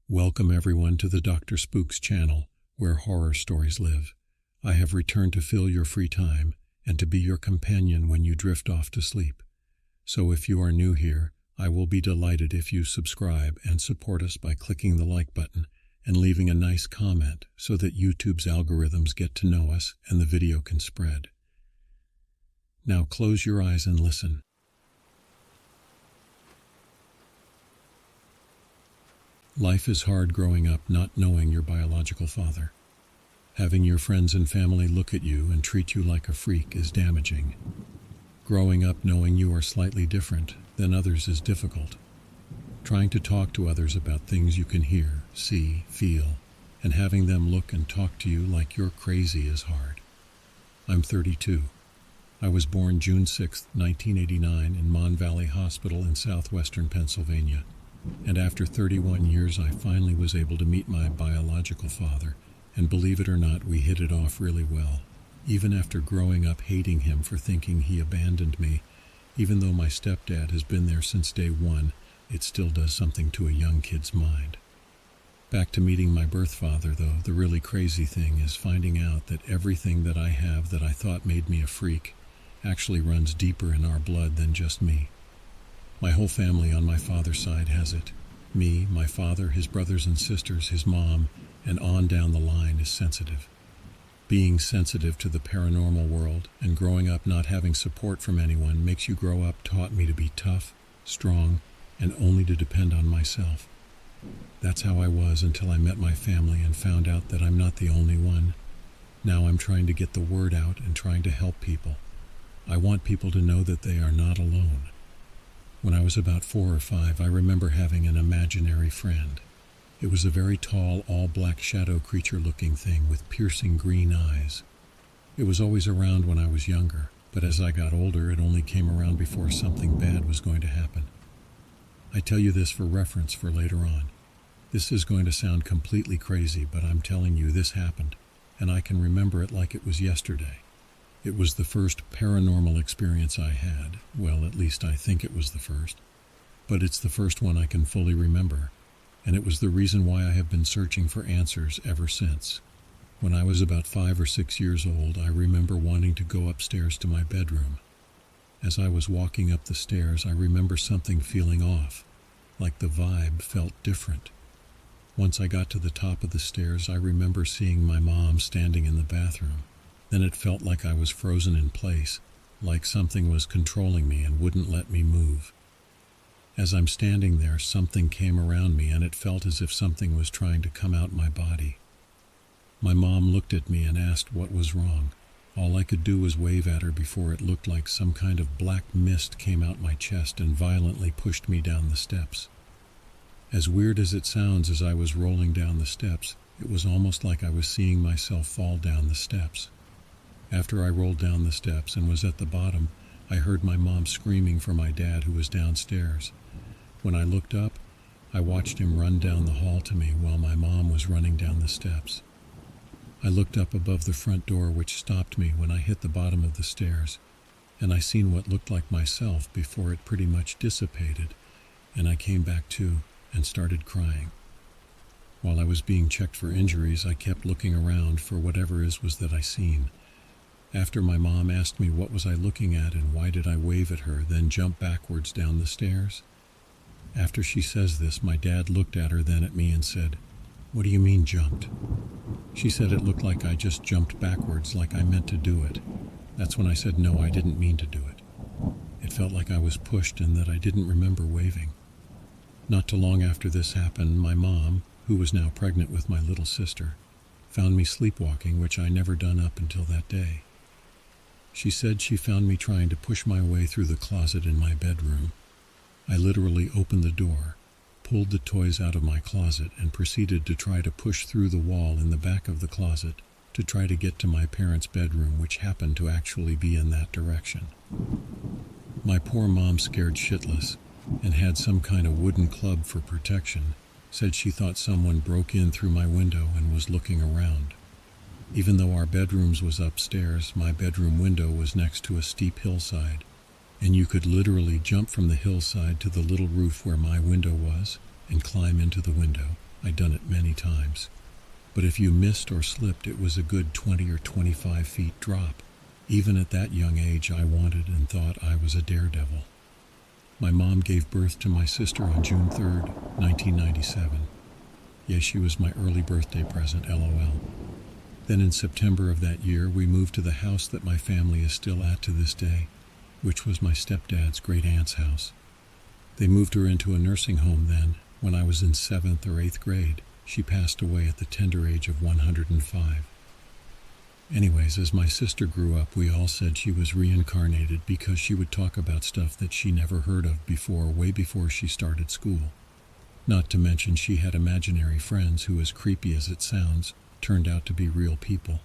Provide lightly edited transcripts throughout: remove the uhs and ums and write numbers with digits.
Welcome everyone to the Dr. Spooks channel, where horror stories live. I have returned to fill your free time and to be your companion when you drift off to sleep. So if you are new here, I will be delighted if you subscribe and support us by clicking the like button and leaving a nice comment so that YouTube's algorithms get to know us and the video can spread. Now close your eyes and listen. Life is hard growing up not knowing your biological father. Having your friends and family look at you and treat you like a freak is damaging. Growing up knowing you are slightly different than others is difficult. Trying to talk to others about things you can hear, see, feel, and having them look and talk to you like you're crazy is hard. I'm 32. I was born June 6, 1989 in Mon Valley Hospital in southwestern Pennsylvania. And after 31 years, I finally was able to meet my biological father, and believe it or not, we hit it off really well. Even after growing up hating him for thinking he abandoned me, even though my stepdad has been there since day one, it still does something to a young kid's mind. Back to meeting my birth father, though, the really crazy thing is finding out that everything that I have that I thought made me a freak actually runs deeper in our blood than just me. My whole family on my father's side has it. Me, my father, his brothers and sisters, his mom, and on down the line is sensitive. Being sensitive to the paranormal world and growing up not having support from anyone makes you grow up taught me to be tough, strong, and only to depend on myself. That's how I was until I met my family and found out that I'm not the only one. Now I'm trying to get the word out and trying to help people. I want people to know that they are not alone. When I was about 4 or 5, I remember having an imaginary friend. It was a very tall, all-black shadow creature-looking thing with piercing green eyes. It was always around when I was younger, but as I got older, it only came around before something bad was going to happen. I tell you this for reference for later on. This is going to sound completely crazy, but I'm telling you this happened, and I can remember it like it was yesterday. It was the first paranormal experience I had. Well, at least I think it was the first. But it's the first one I can fully remember, and it was the reason why I have been searching for answers ever since. When I was about 5 or 6 years old, I remember wanting to go upstairs to my bedroom. As I was walking up the stairs, I remember something feeling off, like the vibe felt different. Once I got to the top of the stairs, I remember seeing my mom standing in the bathroom. Then it felt like I was frozen in place, like something was controlling me and wouldn't let me move. As I'm standing there, something came around me and it felt as if something was trying to come out my body. My mom looked at me and asked what was wrong. All I could do was wave at her before it looked like some kind of black mist came out my chest and violently pushed me down the steps. As weird as it sounds, as I was rolling down the steps, it was almost like I was seeing myself fall down the steps. After I rolled down the steps and was at the bottom, I heard my mom screaming for my dad, who was downstairs. When I looked up, I watched him run down the hall to me while my mom was running down the steps. I looked up above the front door, which stopped me when I hit the bottom of the stairs, and I seen what looked like myself before it pretty much dissipated, and I came back to and started crying. While I was being checked for injuries, I kept looking around for whatever it was that I seen. After my mom asked me what was I looking at and why did I wave at her, then jump backwards down the stairs. After she says this, my dad looked at her, then at me, and said, "What do you mean jumped?" She said it looked like I just jumped backwards, like I meant to do it. That's when I said no, I didn't mean to do it. It felt like I was pushed and that I didn't remember waving. Not too long after this happened, my mom, who was now pregnant with my little sister, found me sleepwalking, which I never done up until that day. She said she found me trying to push my way through the closet in my bedroom. I literally opened the door, pulled the toys out of my closet, and proceeded to try to push through the wall in the back of the closet to try to get to my parents' bedroom, which happened to actually be in that direction. My poor mom, scared shitless, and had some kind of wooden club for protection, said she thought someone broke in through my window and was looking around. Even though our bedrooms was upstairs, my bedroom window was next to a steep hillside, and you could literally jump from the hillside to the little roof where my window was and climb into the window. I'd done it many times. But if you missed or slipped, it was a good 20 or 25 feet drop. Even at that young age, I wanted and thought I was a daredevil. My mom gave birth to my sister on June 3rd, 1997. Yes, she was my early birthday present, LOL. Then in September of that year, we moved to the house that my family is still at to this day, which was my stepdad's great-aunt's house. They moved her into a nursing home then. When I was in 7th or 8th grade, she passed away at the tender age of 105. Anyways, as my sister grew up, we all said she was reincarnated because she would talk about stuff that she never heard of before, way before she started school. Not to mention she had imaginary friends who, as creepy as it sounds, turned out to be real people.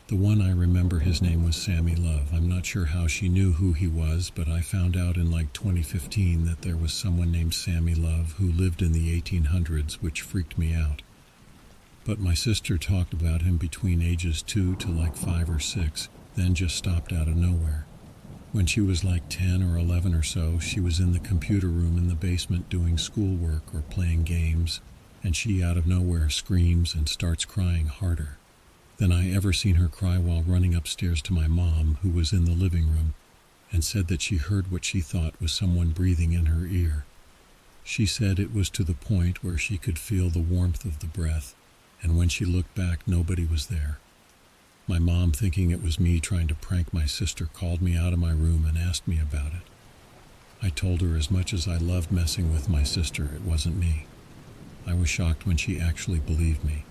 The one I remember, his name was Sammy Love. I'm not sure how she knew who he was, but I found out in like 2015 that there was someone named Sammy Love who lived in the 1800s, which freaked me out. But my sister talked about him between ages 2 to like 5 or 6, then just stopped out of nowhere. When she was like 10 or 11 or so, she was in the computer room in the basement doing schoolwork or playing games, and she out of nowhere screams and starts crying harder than I ever seen her cry while running upstairs to my mom, who was in the living room, and said that she heard what she thought was someone breathing in her ear. She said it was to the point where she could feel the warmth of the breath, and when she looked back, nobody was there. My mom, thinking it was me trying to prank my sister, called me out of my room and asked me about it. I told her as much as I loved messing with my sister, it wasn't me. I was shocked when she actually believed me.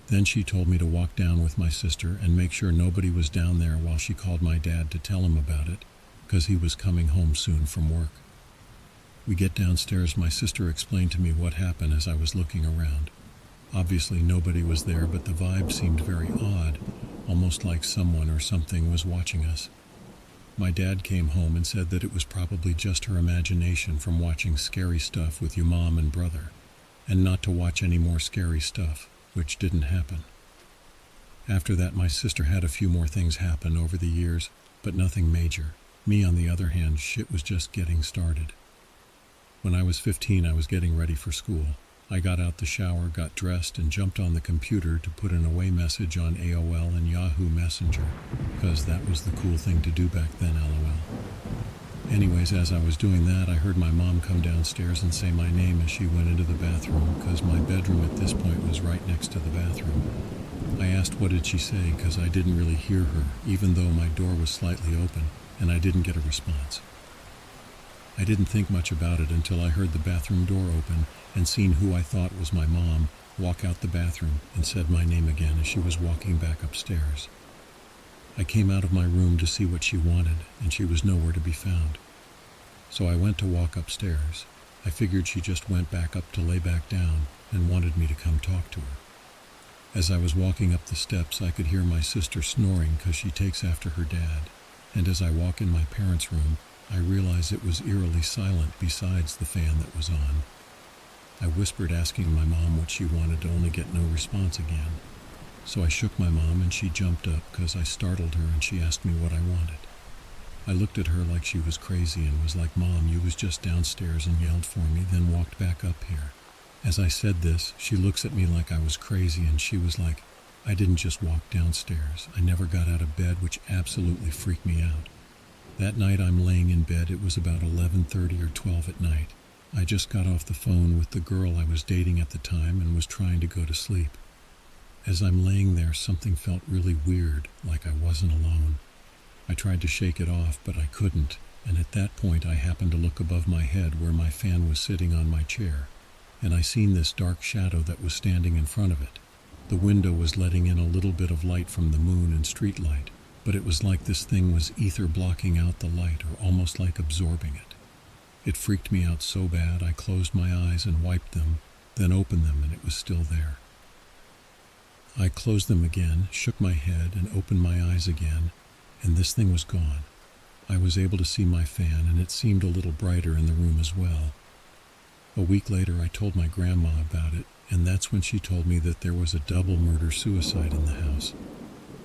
Then she told me to walk down with my sister and make sure nobody was down there while she called my dad to tell him about it, because he was coming home soon from work. We get downstairs. My sister explained to me what happened as I was looking around. Obviously nobody was there, but the vibe seemed very odd, almost like someone or something was watching us. My dad came home and said that it was probably just her imagination from watching scary stuff with your mom and brother, and not to watch any more scary stuff, which didn't happen. After that, my sister had a few more things happen over the years, but nothing major. Me, on the other hand, shit was just getting started. When I was 15, I was getting ready for school. I got out the shower, got dressed, and jumped on the computer to put an away message on AOL and Yahoo Messenger, because that was the cool thing to do back then, LOL. Anyways, as I was doing that, I heard my mom come downstairs and say my name as she went into the bathroom, because my bedroom at this point was right next to the bathroom. I asked what did she say, because I didn't really hear her, even though my door was slightly open, and I didn't get a response. I didn't think much about it until I heard the bathroom door open and seen who I thought was my mom walk out the bathroom and said my name again as she was walking back upstairs. I came out of my room to see what she wanted, and she was nowhere to be found. So I went to walk upstairs. I figured she just went back up to lay back down and wanted me to come talk to her. As I was walking up the steps, I could hear my sister snoring because she takes after her dad, and as I walk in my parents' room, I realized it was eerily silent besides the fan that was on. I whispered, asking my mom what she wanted, to only get no response again. So I shook my mom and she jumped up because I startled her, and she asked me what I wanted. I looked at her like she was crazy and was like, "Mom, you was just downstairs and yelled for me, then walked back up here." As I said this, she looks at me like I was crazy, and she was like, "I didn't just walk downstairs. I never got out of bed," which absolutely freaked me out. That night I'm laying in bed. It was about 11:30 or 12 at night. I just got off the phone with the girl I was dating at the time and was trying to go to sleep. As I'm laying there, something felt really weird, like I wasn't alone. I tried to shake it off, but I couldn't, and at that point I happened to look above my head where my fan was sitting on my chair, and I seen this dark shadow that was standing in front of it. The window was letting in a little bit of light from the moon and street light, but it was like this thing was ether blocking out the light, or almost like absorbing it. It freaked me out so bad I closed my eyes and wiped them, then opened them, and it was still there. I closed them again, shook my head, and opened my eyes again, and this thing was gone. I was able to see my fan, and it seemed a little brighter in the room as well. A week later I told my grandma about it, and that's when she told me that there was a double murder-suicide in the house.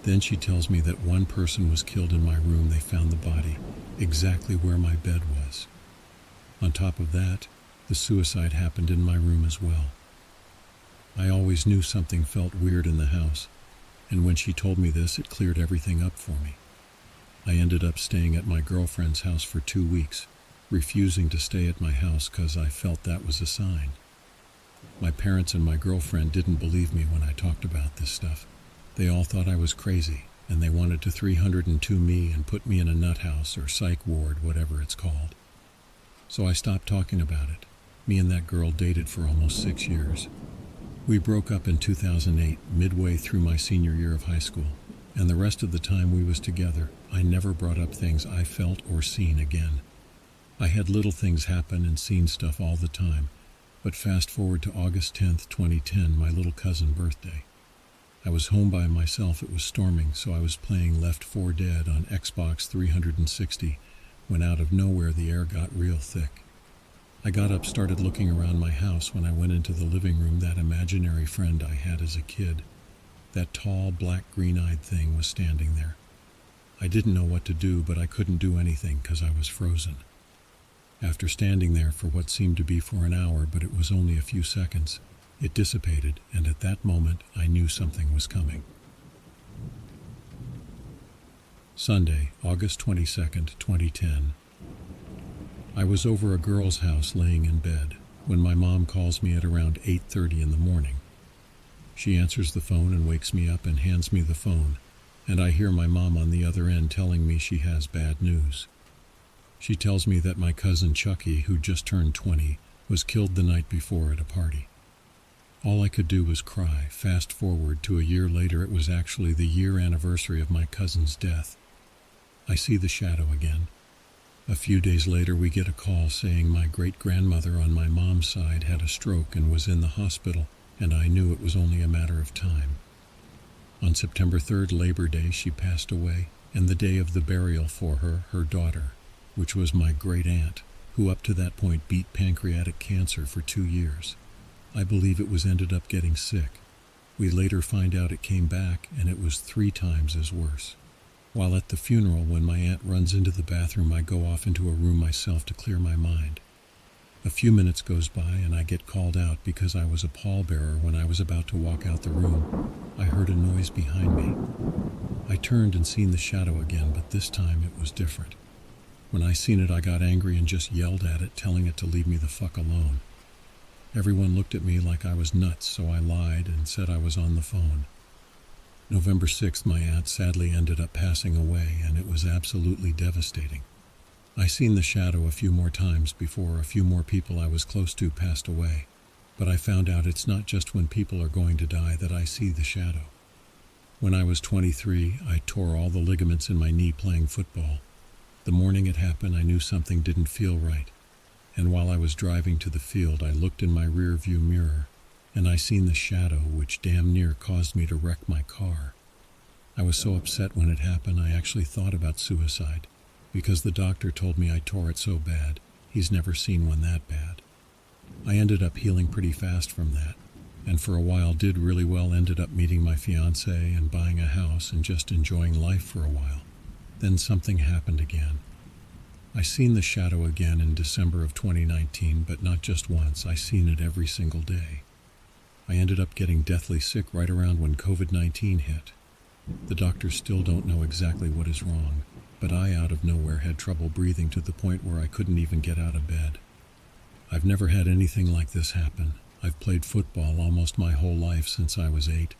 Then she tells me that one person was killed in my room. They found the body exactly where my bed was. On top of that, the suicide happened in my room as well. I always knew something felt weird in the house, and when she told me this, it cleared everything up for me. I ended up staying at my girlfriend's house for 2 weeks, refusing to stay at my house because I felt that was a sign. My parents and my girlfriend didn't believe me when I talked about this stuff. They all thought I was crazy, and they wanted to 302 me and put me in a nut house or psych ward, whatever it's called. So I stopped talking about it. Me and that girl dated for almost 6 years. We broke up in 2008, midway through my senior year of high school, and the rest of the time we was together, I never brought up things I felt or seen again. I had little things happen and seen stuff all the time, but fast forward to August 10th, 2010, my little cousin's birthday. I was home by myself. It was storming, so I was playing Left 4 Dead on Xbox 360 when out of nowhere the air got real thick. I got up, started looking around my house. When I went into the living room, that imaginary friend I had as a kid, that tall, black, green-eyed thing, was standing there. I didn't know what to do, but I couldn't do anything because I was frozen. After standing there for what seemed to be for an hour, but it was only a few seconds, it dissipated, and at that moment, I knew something was coming. Sunday, August 22nd, 2010. I was over a girl's house laying in bed when my mom calls me at around 8:30 in the morning. She answers the phone and wakes me up and hands me the phone, and I hear my mom on the other end telling me she has bad news. She tells me that my cousin Chucky, who just turned 20, was killed the night before at a party. All I could do was cry. Fast forward to a year later, it was actually the year anniversary of my cousin's death. I see the shadow again. A few days later, we get a call saying my great-grandmother on my mom's side had a stroke and was in the hospital, and I knew it was only a matter of time. On September 3rd, Labor Day, she passed away, and the day of the burial for her daughter, which was my great-aunt, who up to that point beat pancreatic cancer for 2 years. I believe it was ended up getting sick. We later find out it came back, and it was 3 times as worse. While at the funeral, when my aunt runs into the bathroom, I go off into a room myself to clear my mind. A few minutes goes by and I get called out because I was a pallbearer. When I was about to walk out the room, I heard a noise behind me. I turned and seen the shadow again, but this time it was different. When I seen it, I got angry and just yelled at it, telling it to leave me the fuck alone. Everyone looked at me like I was nuts, so I lied and said I was on the phone. November 6th, my aunt sadly ended up passing away, and it was absolutely devastating. I seen the shadow a few more times before a few more people I was close to passed away, but I found out it's not just when people are going to die that I see the shadow. When I was 23, I tore all the ligaments in my knee playing football. The morning it happened, I knew something didn't feel right, and while I was driving to the field, I looked in my rear-view mirror, and I seen the shadow, which damn near caused me to wreck my car. I was so upset when it happened, I actually thought about suicide, because the doctor told me I tore it so bad. He's never seen one that bad. I ended up healing pretty fast from that, and for a while did really well. Ended up meeting my fiancé and buying a house and just enjoying life for a while. Then something happened again. I seen the shadow again in December of 2019, but not just once. I seen it every single day. I ended up getting deathly sick right around when COVID-19 hit. The doctors still don't know exactly what is wrong, but I out of nowhere had trouble breathing to the point where I couldn't even get out of bed. I've never had anything like this happen. I've played football almost my whole life since I was 8,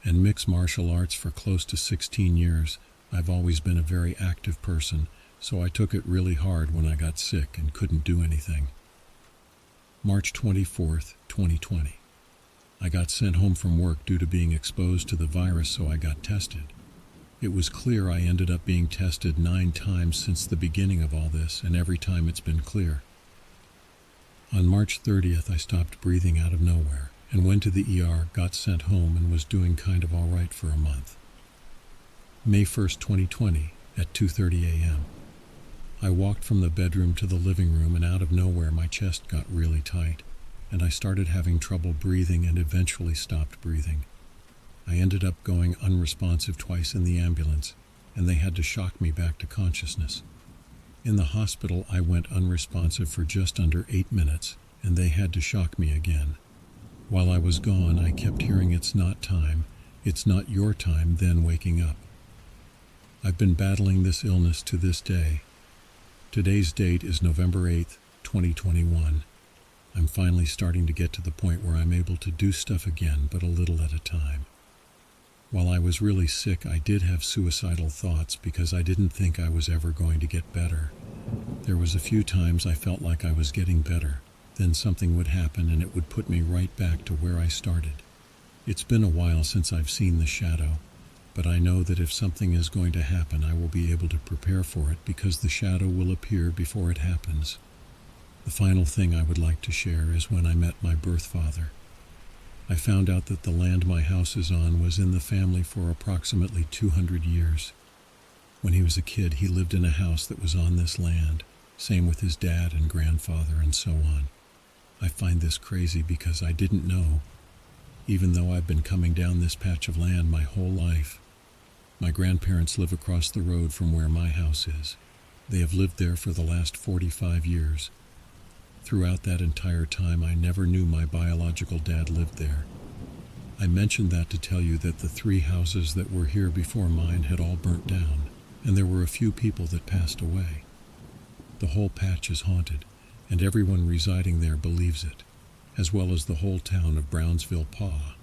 and mixed martial arts for close to 16 years. I've always been a very active person, so I took it really hard when I got sick and couldn't do anything. March 24th, 2020. I got sent home from work due to being exposed to the virus, so I got tested. It was clear I ended up being tested 9 times since the beginning of all this, and every time it's been clear. On March 30th, I stopped breathing out of nowhere and went to the ER, got sent home, and was doing kind of all right for a month. May 1st, 2020, at 2:30 a.m. I walked from the bedroom to the living room, and out of nowhere my chest got really tight, and I started having trouble breathing and eventually stopped breathing. I ended up going unresponsive twice in the ambulance, and they had to shock me back to consciousness. In the hospital, I went unresponsive for just under 8 minutes, and they had to shock me again. While I was gone, I kept hearing it's not time, it's not your time, then waking up. I've been battling this illness to this day. Today's date is November 8th, 2021. I'm finally starting to get to the point where I'm able to do stuff again, but a little at a time. While I was really sick, I did have suicidal thoughts because I didn't think I was ever going to get better. There was a few times I felt like I was getting better. Then something would happen and it would put me right back to where I started. It's been a while since I've seen the shadow, but I know that if something is going to happen, I will be able to prepare for it because the shadow will appear before it happens. The final thing I would like to share is when I met my birth father. I found out that the land my house is on was in the family for approximately 200 years. When he was a kid, he lived in a house that was on this land, same with his dad and grandfather and so on. I find this crazy because I didn't know, even though I've been coming down this patch of land my whole life. My grandparents live across the road from where my house is. They have lived there for the last 45 years. Throughout that entire time, I never knew my biological dad lived there. I mentioned that to tell you that the 3 houses that were here before mine had all burnt down, and there were a few people that passed away. The whole patch is haunted, and everyone residing there believes it, as well as the whole town of Brownsville, PA.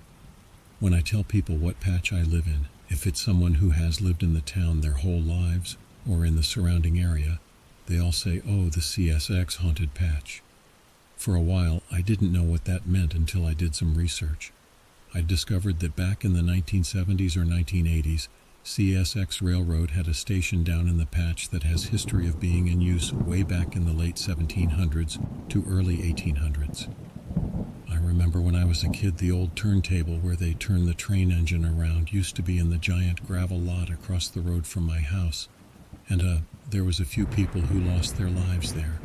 When I tell people what patch I live in, if it's someone who has lived in the town their whole lives or in the surrounding area, they all say, "Oh, the CSX haunted patch." For a while, I didn't know what that meant until I did some research. I discovered that back in the 1970s or 1980s, CSX Railroad had a station down in the patch that has history of being in use way back in the late 1700s to early 1800s. I remember when I was a kid, the old turntable where they turn the train engine around used to be in the giant gravel lot across the road from my house, and there was a few people who lost their lives there.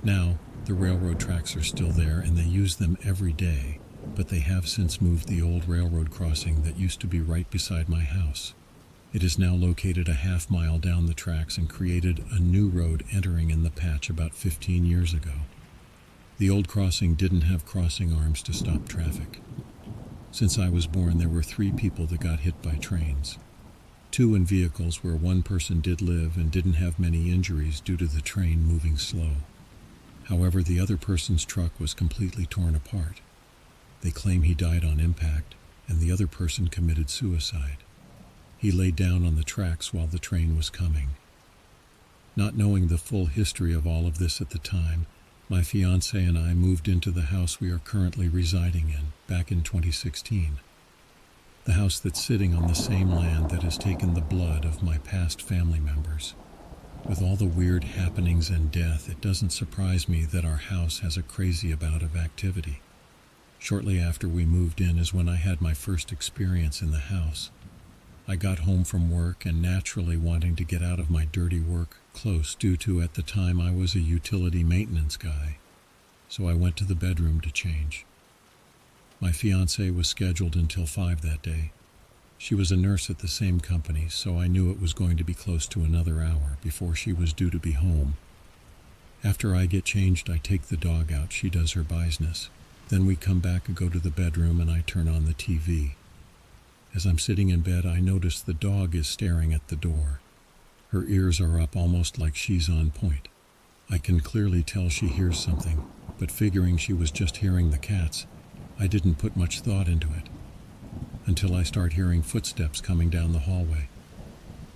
Now, the railroad tracks are still there and they use them every day, but they have since moved the old railroad crossing that used to be right beside my house. It is now located a half-mile down the tracks and created a new road entering in the patch about 15 years ago. The old crossing didn't have crossing arms to stop traffic. Since I was born, there were 3 people that got hit by trains. 2 in vehicles where 1 person did live and didn't have many injuries due to the train moving slow. However, the other person's truck was completely torn apart. They claim he died on impact, and the other person committed suicide. He laid down on the tracks while the train was coming. Not knowing the full history of all of this at the time, my fiancé and I moved into the house we are currently residing in back in 2016. The house that's sitting on the same land that has taken the blood of my past family members. With all the weird happenings and death, it doesn't surprise me that our house has a crazy amount of activity. Shortly after we moved in is when I had my first experience in the house. I got home from work and naturally wanting to get out of my dirty work clothes due to at the time I was a utility maintenance guy. So I went to the bedroom to change. My fiancée was scheduled until 5 that day. She was a nurse at the same company, so I knew it was going to be close to another hour before she was due to be home. After I get changed, I take the dog out. She does her business. Then we come back and go to the bedroom and I turn on the TV. As I'm sitting in bed, I notice the dog is staring at the door. Her ears are up almost like she's on point. I can clearly tell she hears something, but figuring she was just hearing the cats, I didn't put much thought into it. Until I start hearing footsteps coming down the hallway.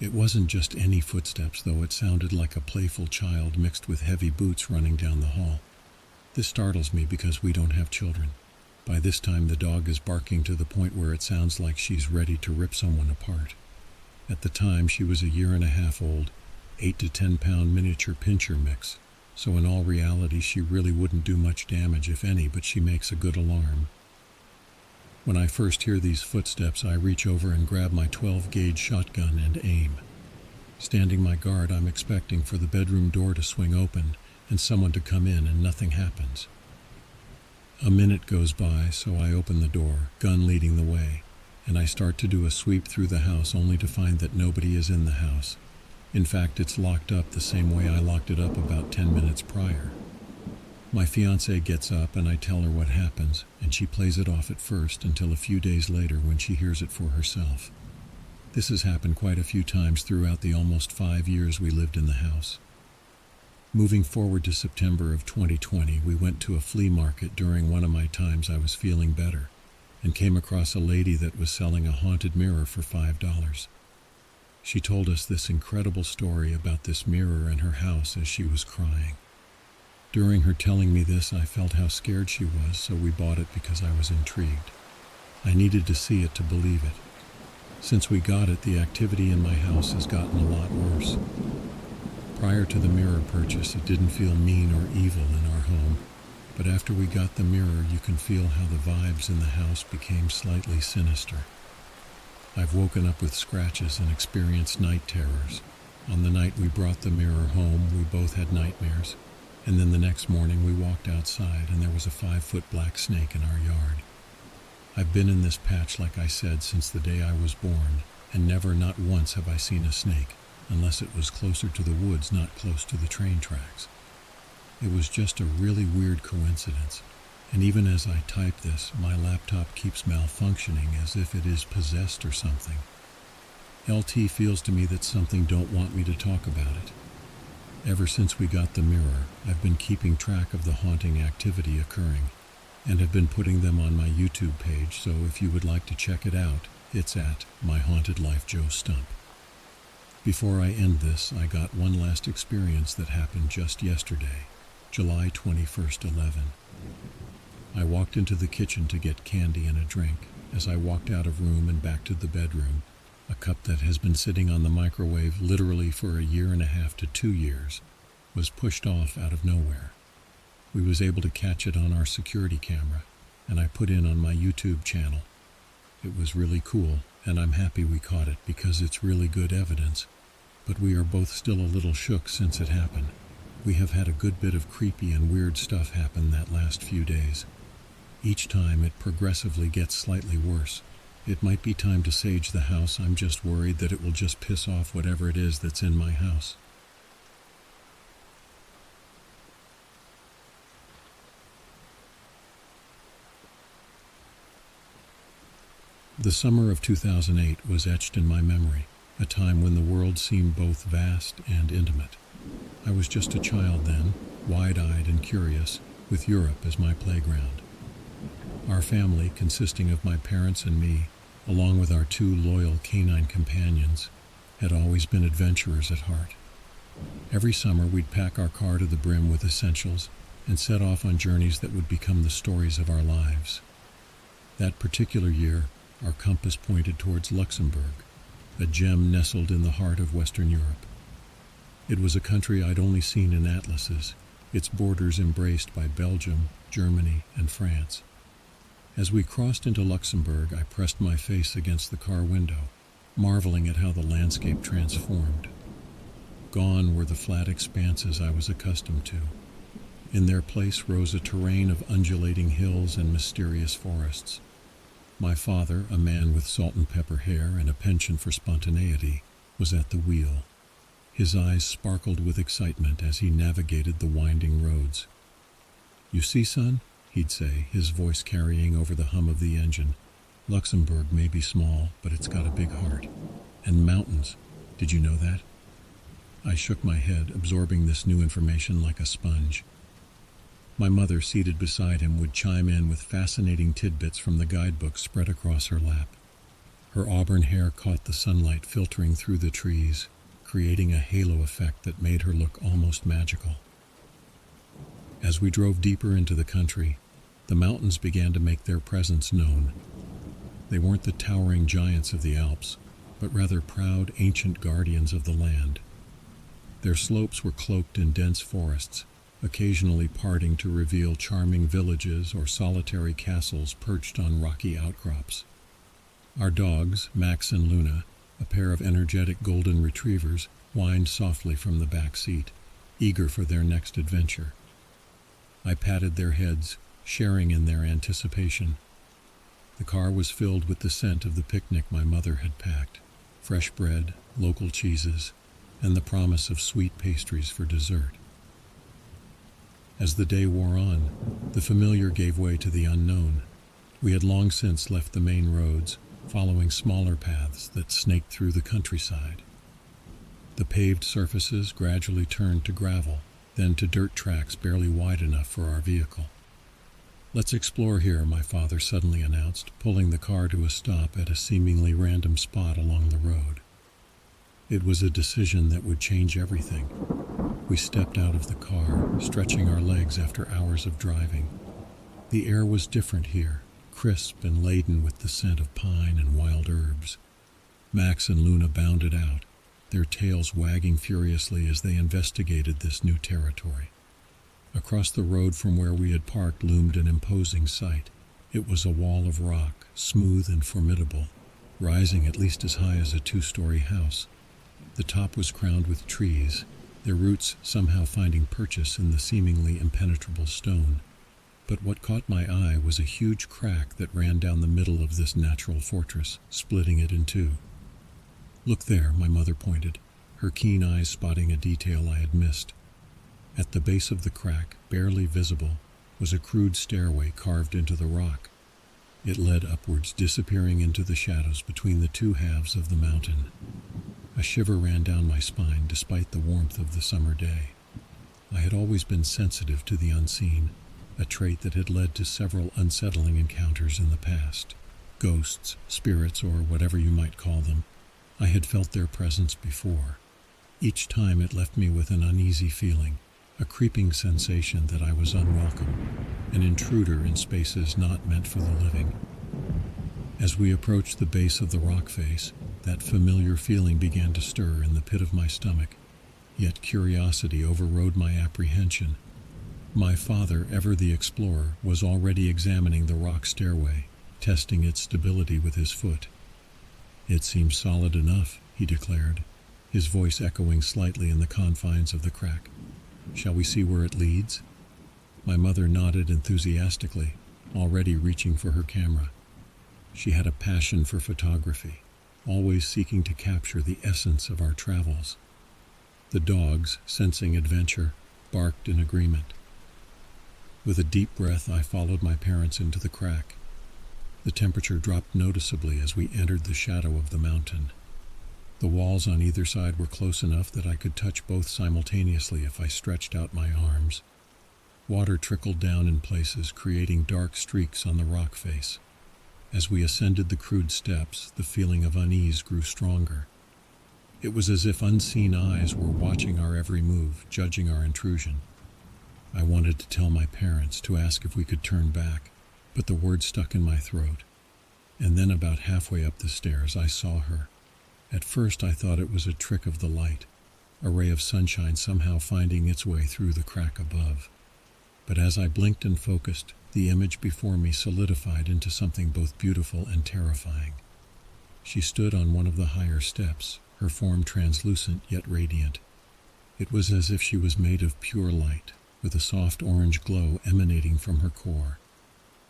It wasn't just any footsteps, though. It sounded like a playful child mixed with heavy boots running down the hall. This startles me because we don't have children. By this time, the dog is barking to the point where it sounds like she's ready to rip someone apart. At the time, she was a 1.5 years old, 8 to 10 pound miniature pinscher mix. So in all reality, she really wouldn't do much damage, if any, but she makes a good alarm. When I first hear these footsteps, I reach over and grab my 12-gauge shotgun and aim. Standing my guard, I'm expecting for the bedroom door to swing open and someone to come in, and nothing happens. A minute goes by, so I open the door, gun leading the way, and I start to do a sweep through the house only to find that nobody is in the house. In fact, it's locked up the same way I locked it up about 10 minutes prior. My fiancée gets up and I tell her what happens, and she plays it off at first until a few days later when she hears it for herself. This has happened quite a few times throughout the almost 5 years we lived in the house. Moving forward to September of 2020, we went to a flea market during one of my times I was feeling better and came across a lady that was selling a haunted mirror for $5. She told us this incredible story about this mirror in her house as she was crying. During her telling me this, I felt how scared she was, so we bought it because I was intrigued. I needed to see it to believe it. Since we got it, the activity in my house has gotten a lot worse. Prior to the mirror purchase, it didn't feel mean or evil in our home, but after we got the mirror, you can feel how the vibes in the house became slightly sinister. I've woken up with scratches and experienced night terrors. On the night we brought the mirror home, we both had nightmares. And then the next morning we walked outside and there was a 5-foot black snake in our yard. I've been in this patch, like I said, since the day I was born, and never, not once, have I seen a snake, unless it was closer to the woods, not close to the train tracks. It was just a really weird coincidence, and even as I type this, my laptop keeps malfunctioning as if it is possessed or something. LT feels to me that something don't want me to talk about it. Ever since we got the mirror, I've been keeping track of the haunting activity occurring, and have been putting them on my YouTube page, so if you would like to check it out, it's at My Haunted Life Joe Stump. Before I end this, I got one last experience that happened just yesterday, July 21st, 11. I walked into the kitchen to get candy and a drink. As I walked out of room and back to the bedroom, a cup that has been sitting on the microwave literally for 1.5 years to 2 years was pushed off out of nowhere. We was able to catch it on our security camera, and I put in on my YouTube channel. It was really cool, and I'm happy we caught it because it's really good evidence, but we are both still a little shook since it happened. We have had a good bit of creepy and weird stuff happen that last few days. Each time it progressively gets slightly worse. It might be time to sage the house. I'm just worried that it will just piss off whatever it is that's in my house. The summer of 2008 was etched in my memory, a time when the world seemed both vast and intimate. I was just a child then, wide-eyed and curious, with Europe as my playground. Our family, consisting of my parents and me, along with our 2 loyal canine companions, had always been adventurers at heart. Every summer we'd pack our car to the brim with essentials and set off on journeys that would become the stories of our lives. That particular year, our compass pointed towards Luxembourg, a gem nestled in the heart of Western Europe. It was a country I'd only seen in atlases, its borders embraced by Belgium, Germany, and France. As we crossed into Luxembourg, I pressed my face against the car window, marveling at how the landscape transformed. Gone were the flat expanses I was accustomed to. In their place rose a terrain of undulating hills and mysterious forests. My father, a man with salt and pepper hair and a penchant for spontaneity, was at the wheel. His eyes sparkled with excitement as he navigated the winding roads. "You see, son," he'd say, his voice carrying over the hum of the engine, "Luxembourg may be small, but it's got a big heart. And mountains. Did you know that?" I shook my head, absorbing this new information like a sponge. My mother, seated beside him, would chime in with fascinating tidbits from the guidebook spread across her lap. Her auburn hair caught the sunlight filtering through the trees, creating a halo effect that made her look almost magical. As we drove deeper into the country, the mountains began to make their presence known. They weren't the towering giants of the Alps, but rather proud, ancient guardians of the land. Their slopes were cloaked in dense forests, occasionally parting to reveal charming villages or solitary castles perched on rocky outcrops. Our dogs, Max and Luna, a pair of energetic golden retrievers, whined softly from the back seat, eager for their next adventure. I patted their heads, sharing in their anticipation. The car was filled with the scent of the picnic my mother had packed, fresh bread, local cheeses, and the promise of sweet pastries for dessert. As the day wore on, the familiar gave way to the unknown. We had long since left the main roads, following smaller paths that snaked through the countryside. The paved surfaces gradually turned to gravel, then to dirt tracks barely wide enough for our vehicle. "Let's explore here," my father suddenly announced, pulling the car to a stop at a seemingly random spot along the road. It was a decision that would change everything. We stepped out of the car, stretching our legs after hours of driving. The air was different here, crisp and laden with the scent of pine and wild herbs. Max and Luna bounded out, their tails wagging furiously as they investigated this new territory. Across the road from where we had parked loomed an imposing sight. It was a wall of rock, smooth and formidable, rising at least as high as a 2-story house. The top was crowned with trees, their roots somehow finding purchase in the seemingly impenetrable stone. But what caught my eye was a huge crack that ran down the middle of this natural fortress, splitting it in two. "Look there," my mother pointed, her keen eyes spotting a detail I had missed. At the base of the crack, barely visible, was a crude stairway carved into the rock. It led upwards, disappearing into the shadows between the two halves of the mountain. A shiver ran down my spine despite the warmth of the summer day. I had always been sensitive to the unseen, a trait that had led to several unsettling encounters in the past. Ghosts, spirits, or whatever you might call them. I had felt their presence before. Each time it left me with an uneasy feeling, a creeping sensation that I was unwelcome, an intruder in spaces not meant for the living. As we approached the base of the rock face, that familiar feeling began to stir in the pit of my stomach, yet curiosity overrode my apprehension. My father, ever the explorer, was already examining the rock stairway, testing its stability with his foot. "It seems solid enough," he declared, his voice echoing slightly in the confines of the crack. "Shall we see where it leads?" My mother nodded enthusiastically, already reaching for her camera. She had a passion for photography, always seeking to capture the essence of our travels. The dogs, sensing adventure, barked in agreement. With a deep breath, I followed my parents into the crack. The temperature dropped noticeably as we entered the shadow of the mountain. The walls on either side were close enough that I could touch both simultaneously if I stretched out my arms. Water trickled down in places, creating dark streaks on the rock face. As we ascended the crude steps, the feeling of unease grew stronger. It was as if unseen eyes were watching our every move, judging our intrusion. I wanted to tell my parents, to ask if we could turn back, but the word stuck in my throat. And then about halfway up the stairs, I saw her. At first I thought it was a trick of the light, a ray of sunshine somehow finding its way through the crack above. But as I blinked and focused, the image before me solidified into something both beautiful and terrifying. She stood on one of the higher steps, her form translucent yet radiant. It was as if she was made of pure light, with a soft orange glow emanating from her core.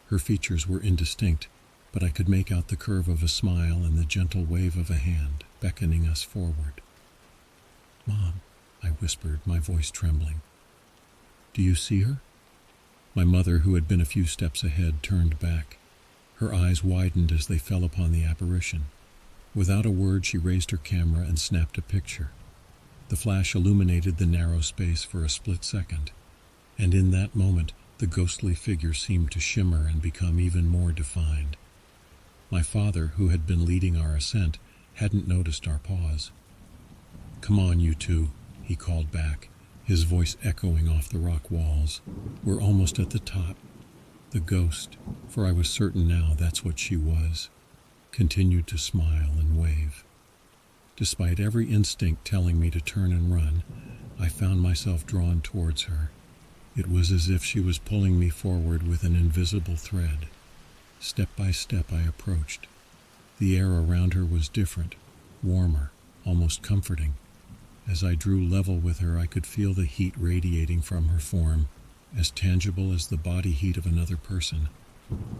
Her features were indistinct, but I could make out the curve of a smile and the gentle wave of a hand, beckoning us forward. "Mom," I whispered, my voice trembling. "Do you see her?" My mother, who had been a few steps ahead, turned back. Her eyes widened as they fell upon the apparition. Without a word, she raised her camera and snapped a picture. The flash illuminated the narrow space for a split second, and in that moment, the ghostly figure seemed to shimmer and become even more defined. My father, who had been leading our ascent, hadn't noticed our pause. "Come on, you two," he called back, his voice echoing off the rock walls. "We're almost at the top." The ghost, for I was certain now that's what she was, continued to smile and wave. Despite every instinct telling me to turn and run, I found myself drawn towards her. It was as if she was pulling me forward with an invisible thread. Step by step I approached. The air around her was different, warmer, almost comforting. As I drew level with her, I could feel the heat radiating from her form, as tangible as the body heat of another person.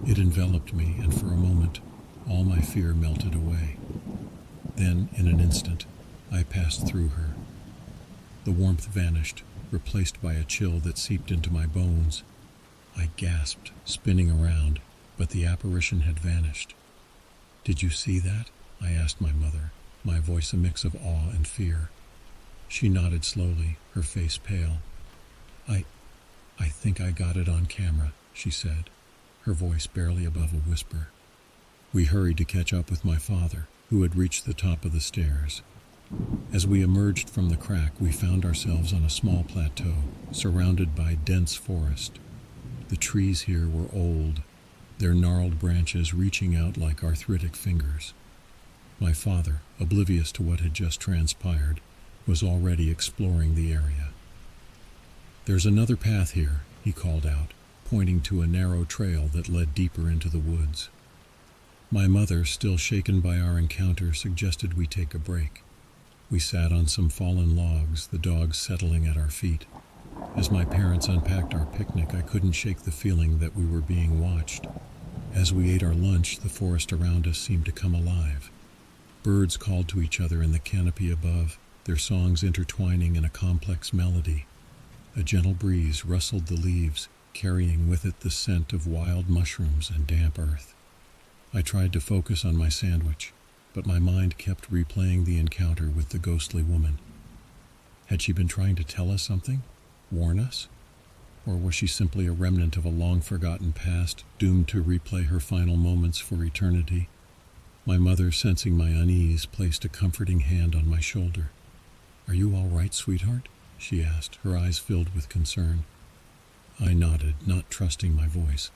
It enveloped me, and for a moment, all my fear melted away. Then, in an instant, I passed through her. The warmth vanished, replaced by a chill that seeped into my bones. I gasped, spinning around, but the apparition had vanished. "Did you see that?" I asked my mother, my voice a mix of awe and fear. She nodded slowly, her face pale. I think I got it on camera," she said, her voice barely above a whisper. We hurried to catch up with my father, who had reached the top of the stairs. As we emerged from the crack, we found ourselves on a small plateau, surrounded by dense forest. The trees here were old, their gnarled branches reaching out like arthritic fingers. My father, oblivious to what had just transpired, was already exploring the area. "There's another path here," he called out, pointing to a narrow trail that led deeper into the woods. My mother, still shaken by our encounter, suggested we take a break. We sat on some fallen logs, the dogs settling at our feet. As my parents unpacked our picnic, I couldn't shake the feeling that we were being watched. As we ate our lunch, the forest around us seemed to come alive. Birds called to each other in the canopy above, their songs intertwining in a complex melody. A gentle breeze rustled the leaves, carrying with it the scent of wild mushrooms and damp earth. I tried to focus on my sandwich, but my mind kept replaying the encounter with the ghostly woman. Had she been trying to tell us something? Warn us? Or was she simply a remnant of a long-forgotten past, doomed to replay her final moments for eternity? My mother, sensing my unease, placed a comforting hand on my shoulder. "Are you all right, sweetheart?" she asked, her eyes filled with concern. I nodded, not trusting my voice.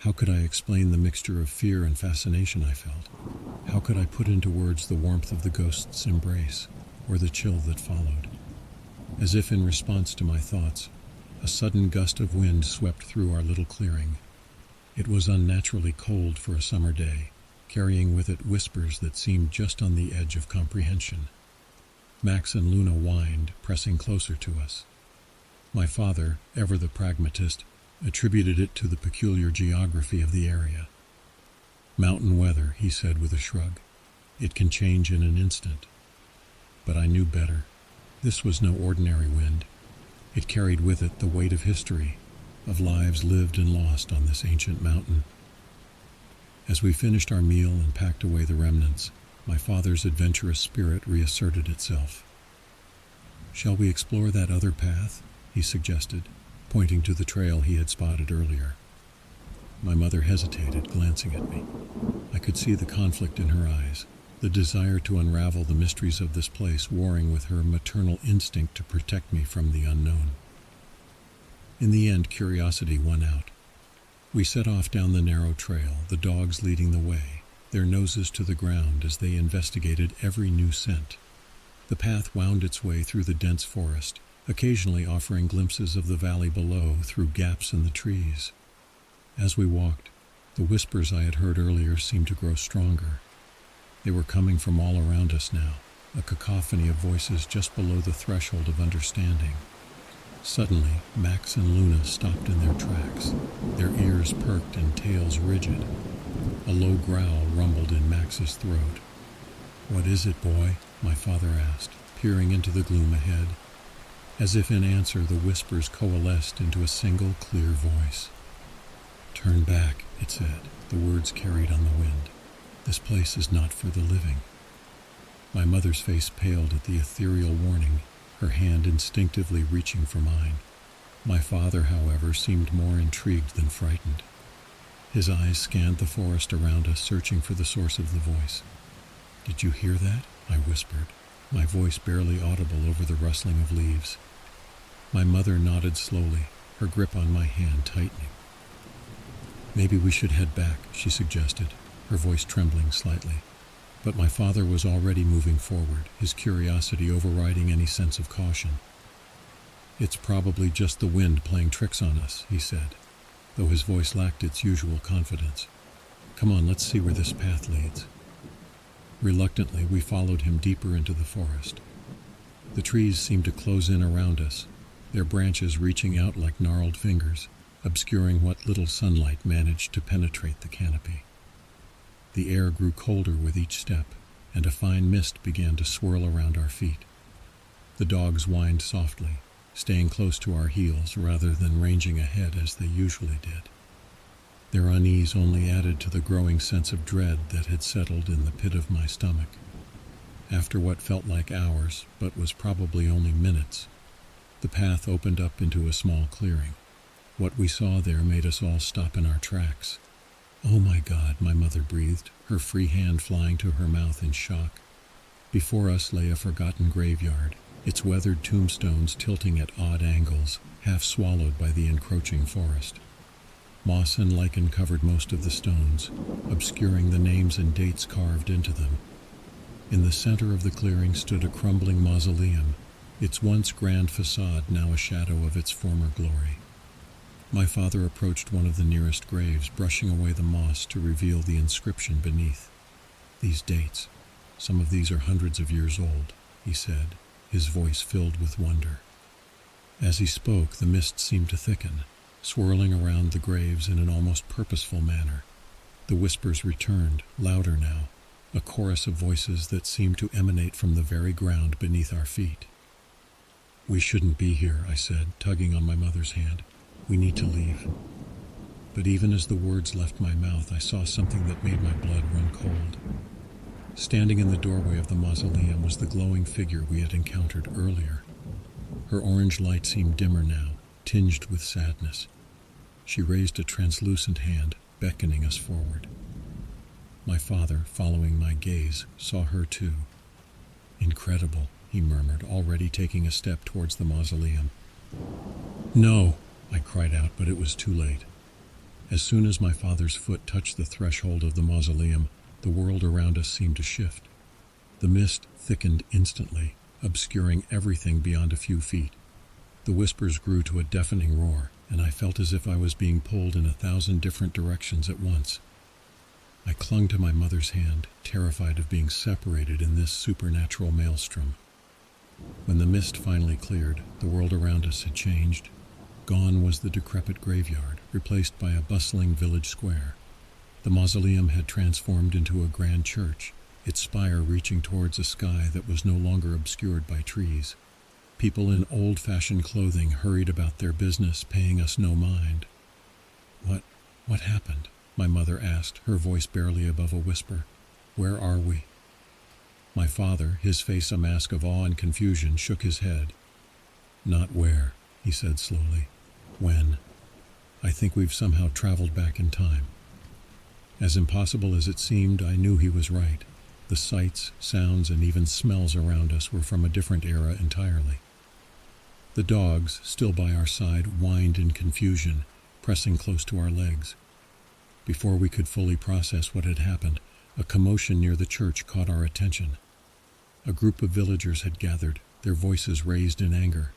How could I explain the mixture of fear and fascination I felt? How could I put into words the warmth of the ghost's embrace, or the chill that followed? As if in response to my thoughts, a sudden gust of wind swept through our little clearing. It was unnaturally cold for a summer day, carrying with it whispers that seemed just on the edge of comprehension. Max and Luna whined, pressing closer to us. My father, ever the pragmatist, attributed it to the peculiar geography of the area. "Mountain weather," he said with a shrug. "It can change in an instant." But I knew better. This was no ordinary wind. It carried with it the weight of history, of lives lived and lost on this ancient mountain. As we finished our meal and packed away the remnants, my father's adventurous spirit reasserted itself. "Shall we explore that other path?" he suggested, pointing to the trail he had spotted earlier. My mother hesitated, glancing at me. I could see the conflict in her eyes, the desire to unravel the mysteries of this place warring with her maternal instinct to protect me from the unknown. In the end, curiosity won out. We set off down the narrow trail, the dogs leading the way, their noses to the ground as they investigated every new scent. The path wound its way through the dense forest, occasionally offering glimpses of the valley below through gaps in the trees. As we walked, the whispers I had heard earlier seemed to grow stronger. They were coming from all around us now, a cacophony of voices just below the threshold of understanding. Suddenly, Max and Luna stopped in their tracks, their ears perked and tails rigid. A low growl rumbled in Max's throat. "What is it, boy?" my father asked, peering into the gloom ahead. As if in answer, the whispers coalesced into a single clear voice. "Turn back," it said, the words carried on the wind. "This place is not for the living." My mother's face paled at the ethereal warning, her hand instinctively reaching for mine. My father, however, seemed more intrigued than frightened. His eyes scanned the forest around us, searching for the source of the voice. "Did you hear that?" I whispered, my voice barely audible over the rustling of leaves. My mother nodded slowly, her grip on my hand tightening. "Maybe we should head back," she suggested, her voice trembling slightly. But my father was already moving forward, his curiosity overriding any sense of caution. "It's probably just the wind playing tricks on us," he said, though his voice lacked its usual confidence. "Come on, let's see where this path leads." Reluctantly, we followed him deeper into the forest. The trees seemed to close in around us, their branches reaching out like gnarled fingers, obscuring what little sunlight managed to penetrate the canopy. The air grew colder with each step, and a fine mist began to swirl around our feet. The dogs whined softly, staying close to our heels rather than ranging ahead as they usually did. Their unease only added to the growing sense of dread that had settled in the pit of my stomach. After what felt like hours, but was probably only minutes, the path opened up into a small clearing. What we saw there made us all stop in our tracks. "Oh my God," my mother breathed, her free hand flying to her mouth in shock. Before us lay a forgotten graveyard, its weathered tombstones tilting at odd angles, half swallowed by the encroaching forest. Moss and lichen covered most of the stones, obscuring the names and dates carved into them. In the center of the clearing stood a crumbling mausoleum, its once grand facade now a shadow of its former glory. My father approached one of the nearest graves, brushing away the moss to reveal the inscription beneath. "These dates, some of these are hundreds of years old," he said, his voice filled with wonder. As he spoke, the mist seemed to thicken, swirling around the graves in an almost purposeful manner. The whispers returned, louder now, a chorus of voices that seemed to emanate from the very ground beneath our feet. "We shouldn't be here," I said, tugging on my mother's hand. "We need to leave." But even as the words left my mouth, I saw something that made my blood run cold. Standing in the doorway of the mausoleum was the glowing figure we had encountered earlier. Her orange light seemed dimmer now, tinged with sadness. She raised a translucent hand, beckoning us forward. My father, following my gaze, saw her too. "Incredible," he murmured, already taking a step towards the mausoleum. "No!" I cried out, but it was too late. As soon as my father's foot touched the threshold of the mausoleum, the world around us seemed to shift. The mist thickened instantly, obscuring everything beyond a few feet. The whispers grew to a deafening roar, and I felt as if I was being pulled in 1,000 different directions at once. I clung to my mother's hand, terrified of being separated in this supernatural maelstrom. When the mist finally cleared, the world around us had changed. Gone was the decrepit graveyard, replaced by a bustling village square. The mausoleum had transformed into a grand church, its spire reaching towards a sky that was no longer obscured by trees. People in old-fashioned clothing hurried about their business, paying us no mind. What happened?" my mother asked, her voice barely above a whisper. "Where are we?" My father, his face a mask of awe and confusion, shook his head. "Not where," he said slowly. "When? I think we've somehow traveled back in time." As impossible as it seemed, I knew he was right. The sights, sounds, and even smells around us were from a different era entirely. The dogs, still by our side, whined in confusion, pressing close to our legs. Before we could fully process what had happened, a commotion near the church caught our attention. A group of villagers had gathered, their voices raised in anger.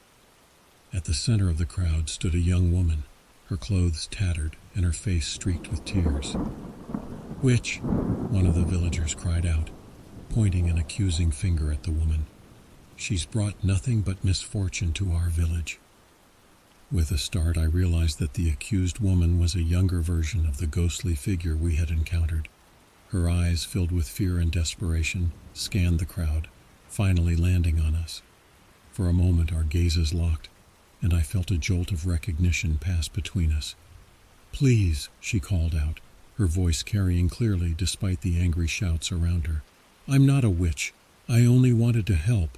At the center of the crowd stood a young woman, her clothes tattered and her face streaked with tears. "Witch!" one of the villagers cried out, pointing an accusing finger at the woman. "She's brought nothing but misfortune to our village." With a start, I realized that the accused woman was a younger version of the ghostly figure we had encountered. Her eyes, filled with fear and desperation, scanned the crowd, finally landing on us. For a moment our gazes locked, and I felt a jolt of recognition pass between us. "Please," she called out, her voice carrying clearly despite the angry shouts around her. "I'm not a witch. I only wanted to help."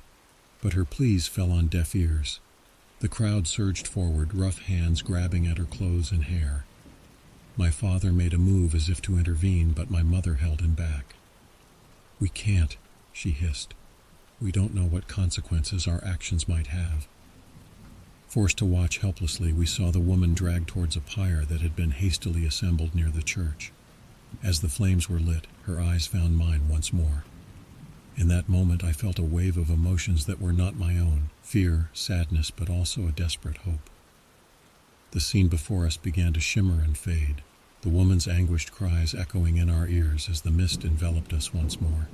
But her pleas fell on deaf ears. The crowd surged forward, rough hands grabbing at her clothes and hair. My father made a move as if to intervene, but my mother held him back. "We can't," she hissed. "We don't know what consequences our actions might have." Forced to watch helplessly, we saw the woman dragged towards a pyre that had been hastily assembled near the church. As the flames were lit, her eyes found mine once more. In that moment, I felt a wave of emotions that were not my own, fear, sadness, but also a desperate hope. The scene before us began to shimmer and fade, the woman's anguished cries echoing in our ears as the mist enveloped us once more.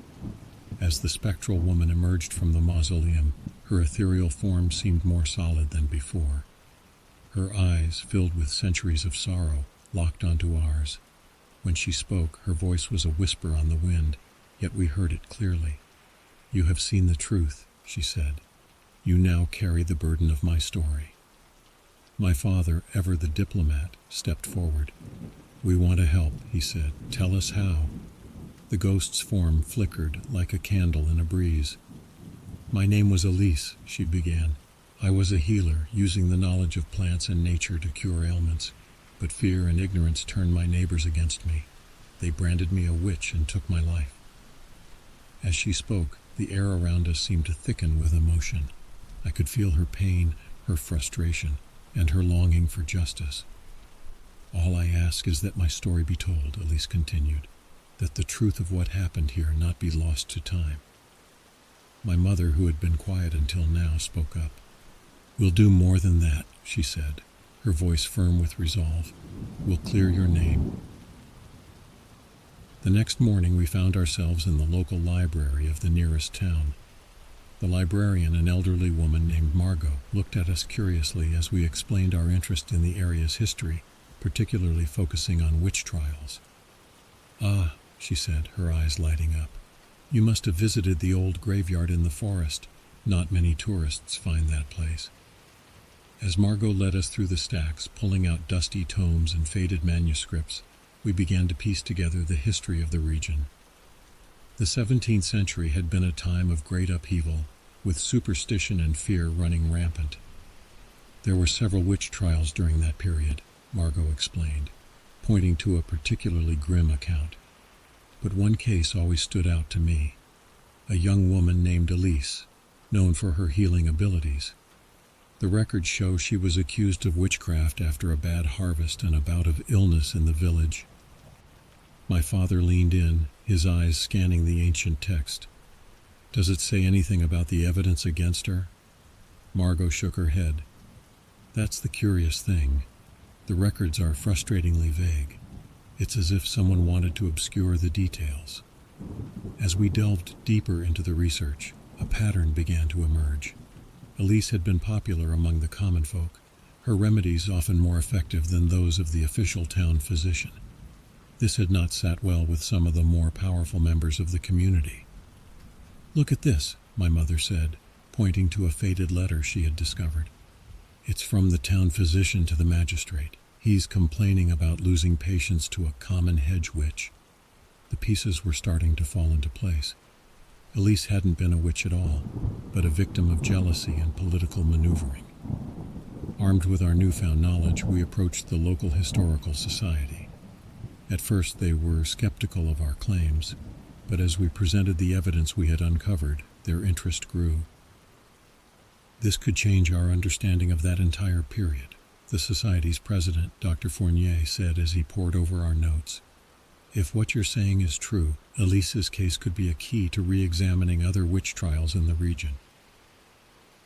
As the spectral woman emerged from the mausoleum, her ethereal form seemed more solid than before. Her eyes, filled with centuries of sorrow, locked onto ours. When she spoke, her voice was a whisper on the wind, yet we heard it clearly. "You have seen the truth," she said. You now carry the burden of my story." My father, ever the diplomat, stepped forward. "We want to help," he said. "Tell us how." The ghost's form flickered like a candle in a breeze. "My name was Elise," she began. "I was a healer, using the knowledge of plants and nature to cure ailments. But fear and ignorance turned my neighbors against me. They branded me a witch and took my life." As she spoke, the air around us seemed to thicken with emotion. I could feel her pain, her frustration, and her longing for justice. "All I ask is that my story be told," Elise continued, "that the truth of what happened here not be lost to time." My mother, who had been quiet until now, spoke up. "We'll do more than that," she said, her voice firm with resolve. "We'll clear your name." The next morning we found ourselves in the local library of the nearest town. The librarian, an elderly woman named Margot, looked at us curiously as we explained our interest in the area's history, particularly focusing on witch trials. "Ah," she said, her eyes lighting up. "You must have visited the old graveyard in the forest. Not many tourists find that place." As Margot led us through the stacks, pulling out dusty tomes and faded manuscripts, we began to piece together the history of the region. The 17th century had been a time of great upheaval, with superstition and fear running rampant. "There were several witch trials during that period," Margot explained, pointing to a particularly grim account. "But one case always stood out to me. A young woman named Elise, known for her healing abilities. The records show she was accused of witchcraft after a bad harvest and a bout of illness in the village." My father leaned in, his eyes scanning the ancient text. "Does it say anything about the evidence against her?" Margot shook her head. "That's the curious thing. The records are frustratingly vague. It's as if someone wanted to obscure the details." As we delved deeper into the research, a pattern began to emerge. Elise had been popular among the common folk, her remedies often more effective than those of the official town physician. This had not sat well with some of the more powerful members of the community. "Look at this," my mother said, pointing to a faded letter she had discovered. "It's from the town physician to the magistrate. He's complaining about losing patients to a common hedge witch." The pieces were starting to fall into place. Elise hadn't been a witch at all, but a victim of jealousy and political maneuvering. Armed with our newfound knowledge, we approached the local historical society. At first they were skeptical of our claims, but as we presented the evidence we had uncovered, their interest grew. "This could change our understanding of that entire period," the Society's president, Dr. Fournier, said as he pored over our notes. "If what you're saying is true, Elise's case could be a key to re-examining other witch trials in the region."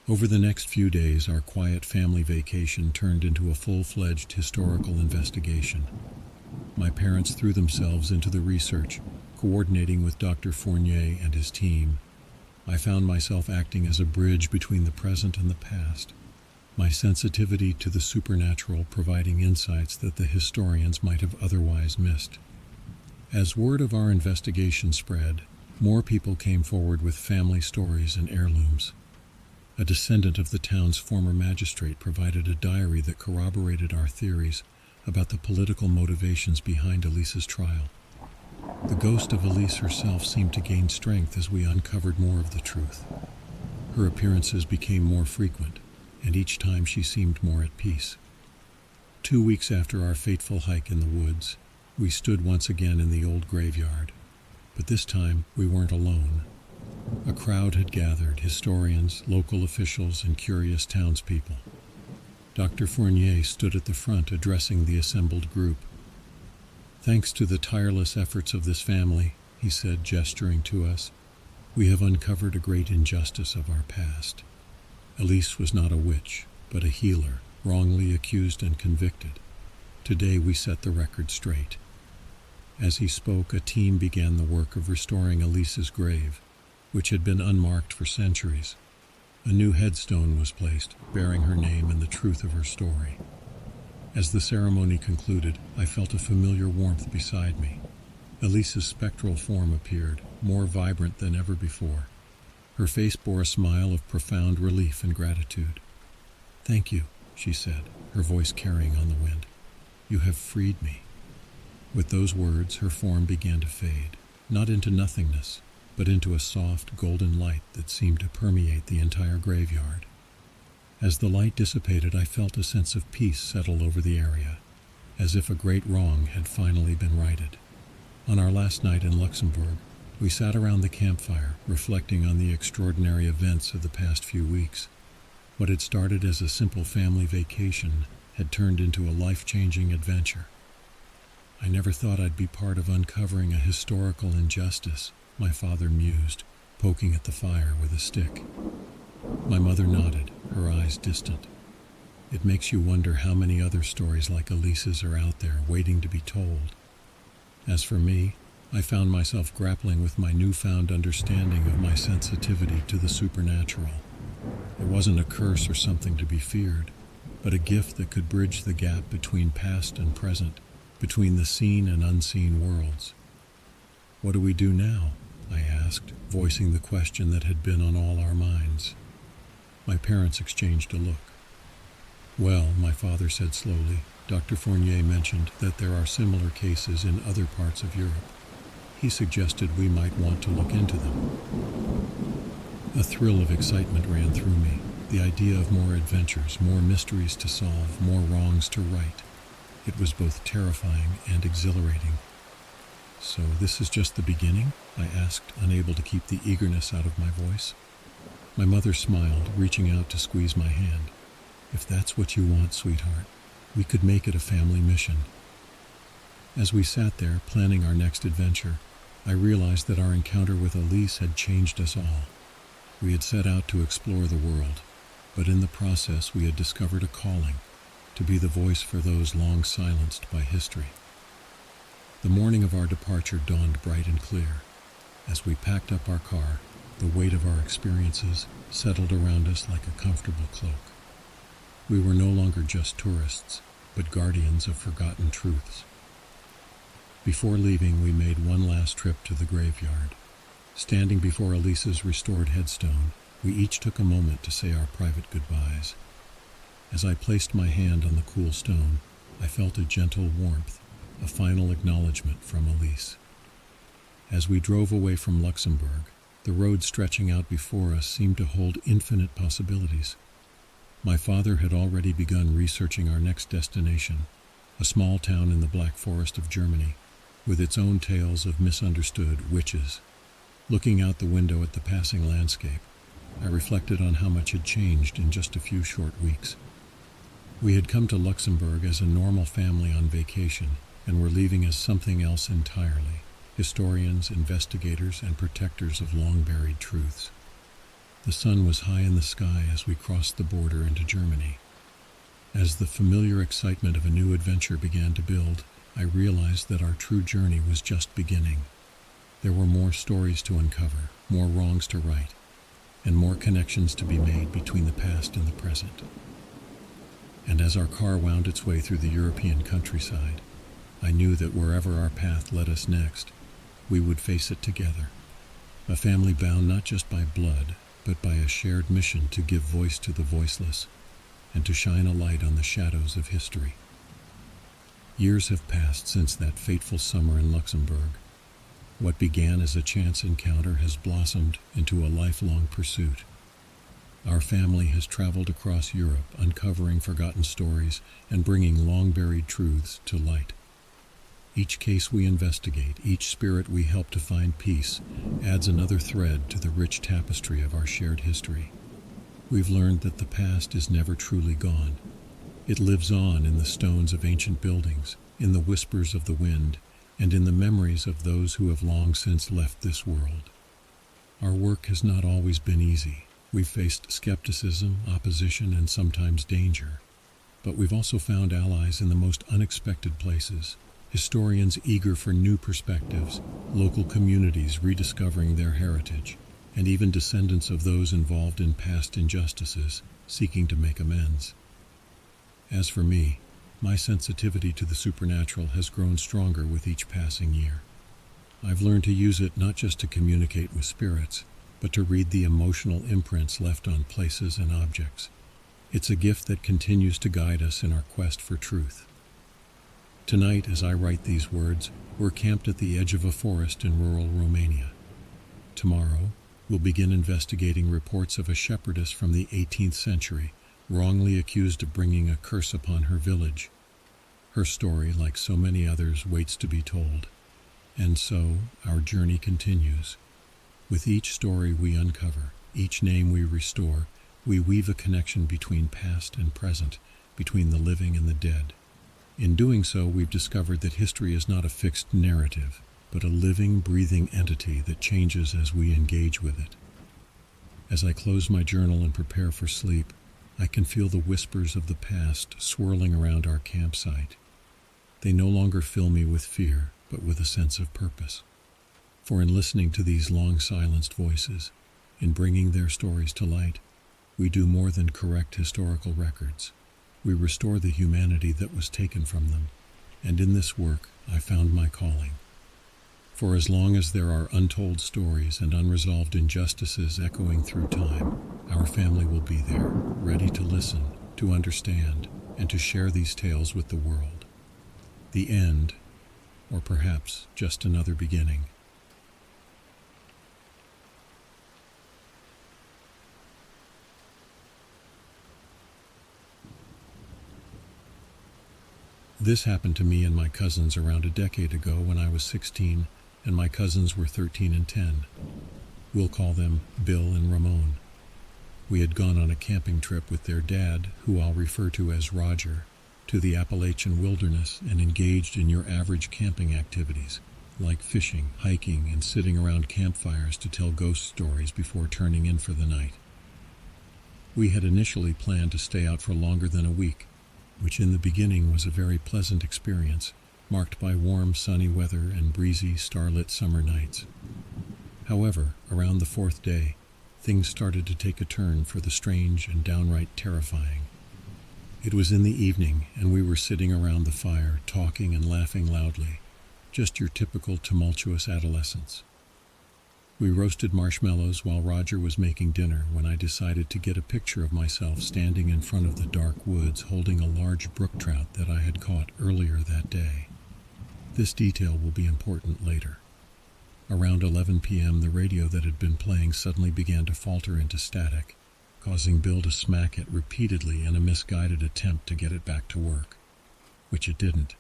Over the next few days, our quiet family vacation turned into a full-fledged historical investigation. My parents threw themselves into the research, coordinating with Dr. Fournier and his team. I found myself acting as a bridge between the present and the past, my sensitivity to the supernatural providing insights that the historians might have otherwise missed. As word of our investigation spread, more people came forward with family stories and heirlooms. A descendant of the town's former magistrate provided a diary that corroborated our theories about the political motivations behind Elise's trial. The ghost of Elise herself seemed to gain strength as we uncovered more of the truth. Her appearances became more frequent, and each time she seemed more at peace. 2 weeks after our fateful hike in the woods, we stood once again in the old graveyard, but this time we weren't alone. A crowd had gathered, historians, local officials, and curious townspeople. Dr. Fournier stood at the front addressing the assembled group. "Thanks to the tireless efforts of this family," he said, gesturing to us, "we have uncovered a great injustice of our past. Elise was not a witch, but a healer, wrongly accused and convicted. Today we set the record straight." As he spoke, a team began the work of restoring Elise's grave, which had been unmarked for centuries. A new headstone was placed, bearing her name and the truth of her story. As the ceremony concluded, I felt a familiar warmth beside me. Elise's spectral form appeared, more vibrant than ever before. Her face bore a smile of profound relief and gratitude. "Thank you," she said, her voice carrying on the wind. "You have freed me." With those words, her form began to fade, not into nothingness, but into a soft, golden light that seemed to permeate the entire graveyard. As the light dissipated, I felt a sense of peace settle over the area, as if a great wrong had finally been righted. On our last night in Luxembourg, we sat around the campfire, reflecting on the extraordinary events of the past few weeks. What had started as a simple family vacation had turned into a life-changing adventure. "I never thought I'd be part of uncovering a historical injustice," my father mused, poking at the fire with a stick. My mother nodded, her eyes distant. "It makes you wonder how many other stories like Elise's are out there waiting to be told." As for me, I found myself grappling with my newfound understanding of my sensitivity to the supernatural. It wasn't a curse or something to be feared, but a gift that could bridge the gap between past and present, between the seen and unseen worlds. "What do we do now?" I asked, voicing the question that had been on all our minds. My parents exchanged a look. "Well," my father said slowly, "Dr. Fournier mentioned that there are similar cases in other parts of Europe. He suggested we might want to look into them." A thrill of excitement ran through me, the idea of more adventures, more mysteries to solve, more wrongs to right. It was both terrifying and exhilarating. "So this is just the beginning?" I asked, unable to keep the eagerness out of my voice. My mother smiled, reaching out to squeeze my hand. "If that's what you want, sweetheart, we could make it a family mission." As we sat there, planning our next adventure, I realized that our encounter with Elise had changed us all. We had set out to explore the world, but in the process we had discovered a calling, to be the voice for those long silenced by history. The morning of our departure dawned bright and clear. As we packed up our car, the weight of our experiences settled around us like a comfortable cloak. We were no longer just tourists, but guardians of forgotten truths. Before leaving, we made one last trip to the graveyard. Standing before Elise's restored headstone, we each took a moment to say our private goodbyes. As I placed my hand on the cool stone, I felt a gentle warmth, a final acknowledgement from Elise. As we drove away from Luxembourg, the road stretching out before us seemed to hold infinite possibilities. My father had already begun researching our next destination, a small town in the Black Forest of Germany, with its own tales of misunderstood witches. Looking out the window at the passing landscape, I reflected on how much had changed in just a few short weeks. We had come to Luxembourg as a normal family on vacation, and were leaving as something else entirely: historians, investigators, and protectors of long-buried truths. The sun was high in the sky as we crossed the border into Germany. As the familiar excitement of a new adventure began to build, I realized that our true journey was just beginning. There were more stories to uncover, more wrongs to right, and more connections to be made between the past and the present. And as our car wound its way through the European countryside, I knew that wherever our path led us next, we would face it together. A family bound not just by blood, but by a shared mission to give voice to the voiceless, and to shine a light on the shadows of history. Years have passed since that fateful summer in Luxembourg. What began as a chance encounter has blossomed into a lifelong pursuit. Our family has traveled across Europe, uncovering forgotten stories and bringing long-buried truths to light. Each case we investigate, each spirit we help to find peace, adds another thread to the rich tapestry of our shared history. We've learned that the past is never truly gone. It lives on in the stones of ancient buildings, in the whispers of the wind, and in the memories of those who have long since left this world. Our work has not always been easy. We've faced skepticism, opposition, and sometimes danger. But we've also found allies in the most unexpected places. Historians eager for new perspectives, local communities rediscovering their heritage, and even descendants of those involved in past injustices seeking to make amends. As for me, my sensitivity to the supernatural has grown stronger with each passing year. I've learned to use it not just to communicate with spirits, but to read the emotional imprints left on places and objects. It's a gift that continues to guide us in our quest for truth. Tonight, as I write these words, we're camped at the edge of a forest in rural Romania. Tomorrow, we'll begin investigating reports of a shepherdess from the 18th century, wrongly accused of bringing a curse upon her village. Her story, like so many others, waits to be told. And so, our journey continues. With each story we uncover, each name we restore, we weave a connection between past and present, between the living and the dead. In doing so, we've discovered that history is not a fixed narrative, but a living, breathing entity that changes as we engage with it. As I close my journal and prepare for sleep, I can feel the whispers of the past swirling around our campsite. They no longer fill me with fear, but with a sense of purpose. For in listening to these long silenced voices, in bringing their stories to light, we do more than correct historical records. We restore the humanity that was taken from them, and in this work I found my calling. For as long as there are untold stories and unresolved injustices echoing through time, our family will be there, ready to listen, to understand, and to share these tales with the world. The end, or perhaps just another beginning. This happened to me and my cousins around a decade ago when I was 16 and my cousins were 13 and 10. We'll call them Bill and Ramon. We had gone on a camping trip with their dad, who I'll refer to as Roger, to the Appalachian wilderness and engaged in your average camping activities, like fishing, hiking, and sitting around campfires to tell ghost stories before turning in for the night. We had initially planned to stay out for longer than a week, which in the beginning was a very pleasant experience, marked by warm, sunny weather and breezy, starlit summer nights. However, around the fourth day, things started to take a turn for the strange and downright terrifying. It was in the evening, and we were sitting around the fire, talking and laughing loudly, just your typical tumultuous adolescence. We roasted marshmallows while Roger was making dinner when I decided to get a picture of myself standing in front of the dark woods holding a large brook trout that I had caught earlier that day. This detail will be important later. Around 11 p.m., the radio that had been playing suddenly began to falter into static, causing Bill to smack it repeatedly in a misguided attempt to get it back to work, which it didn't.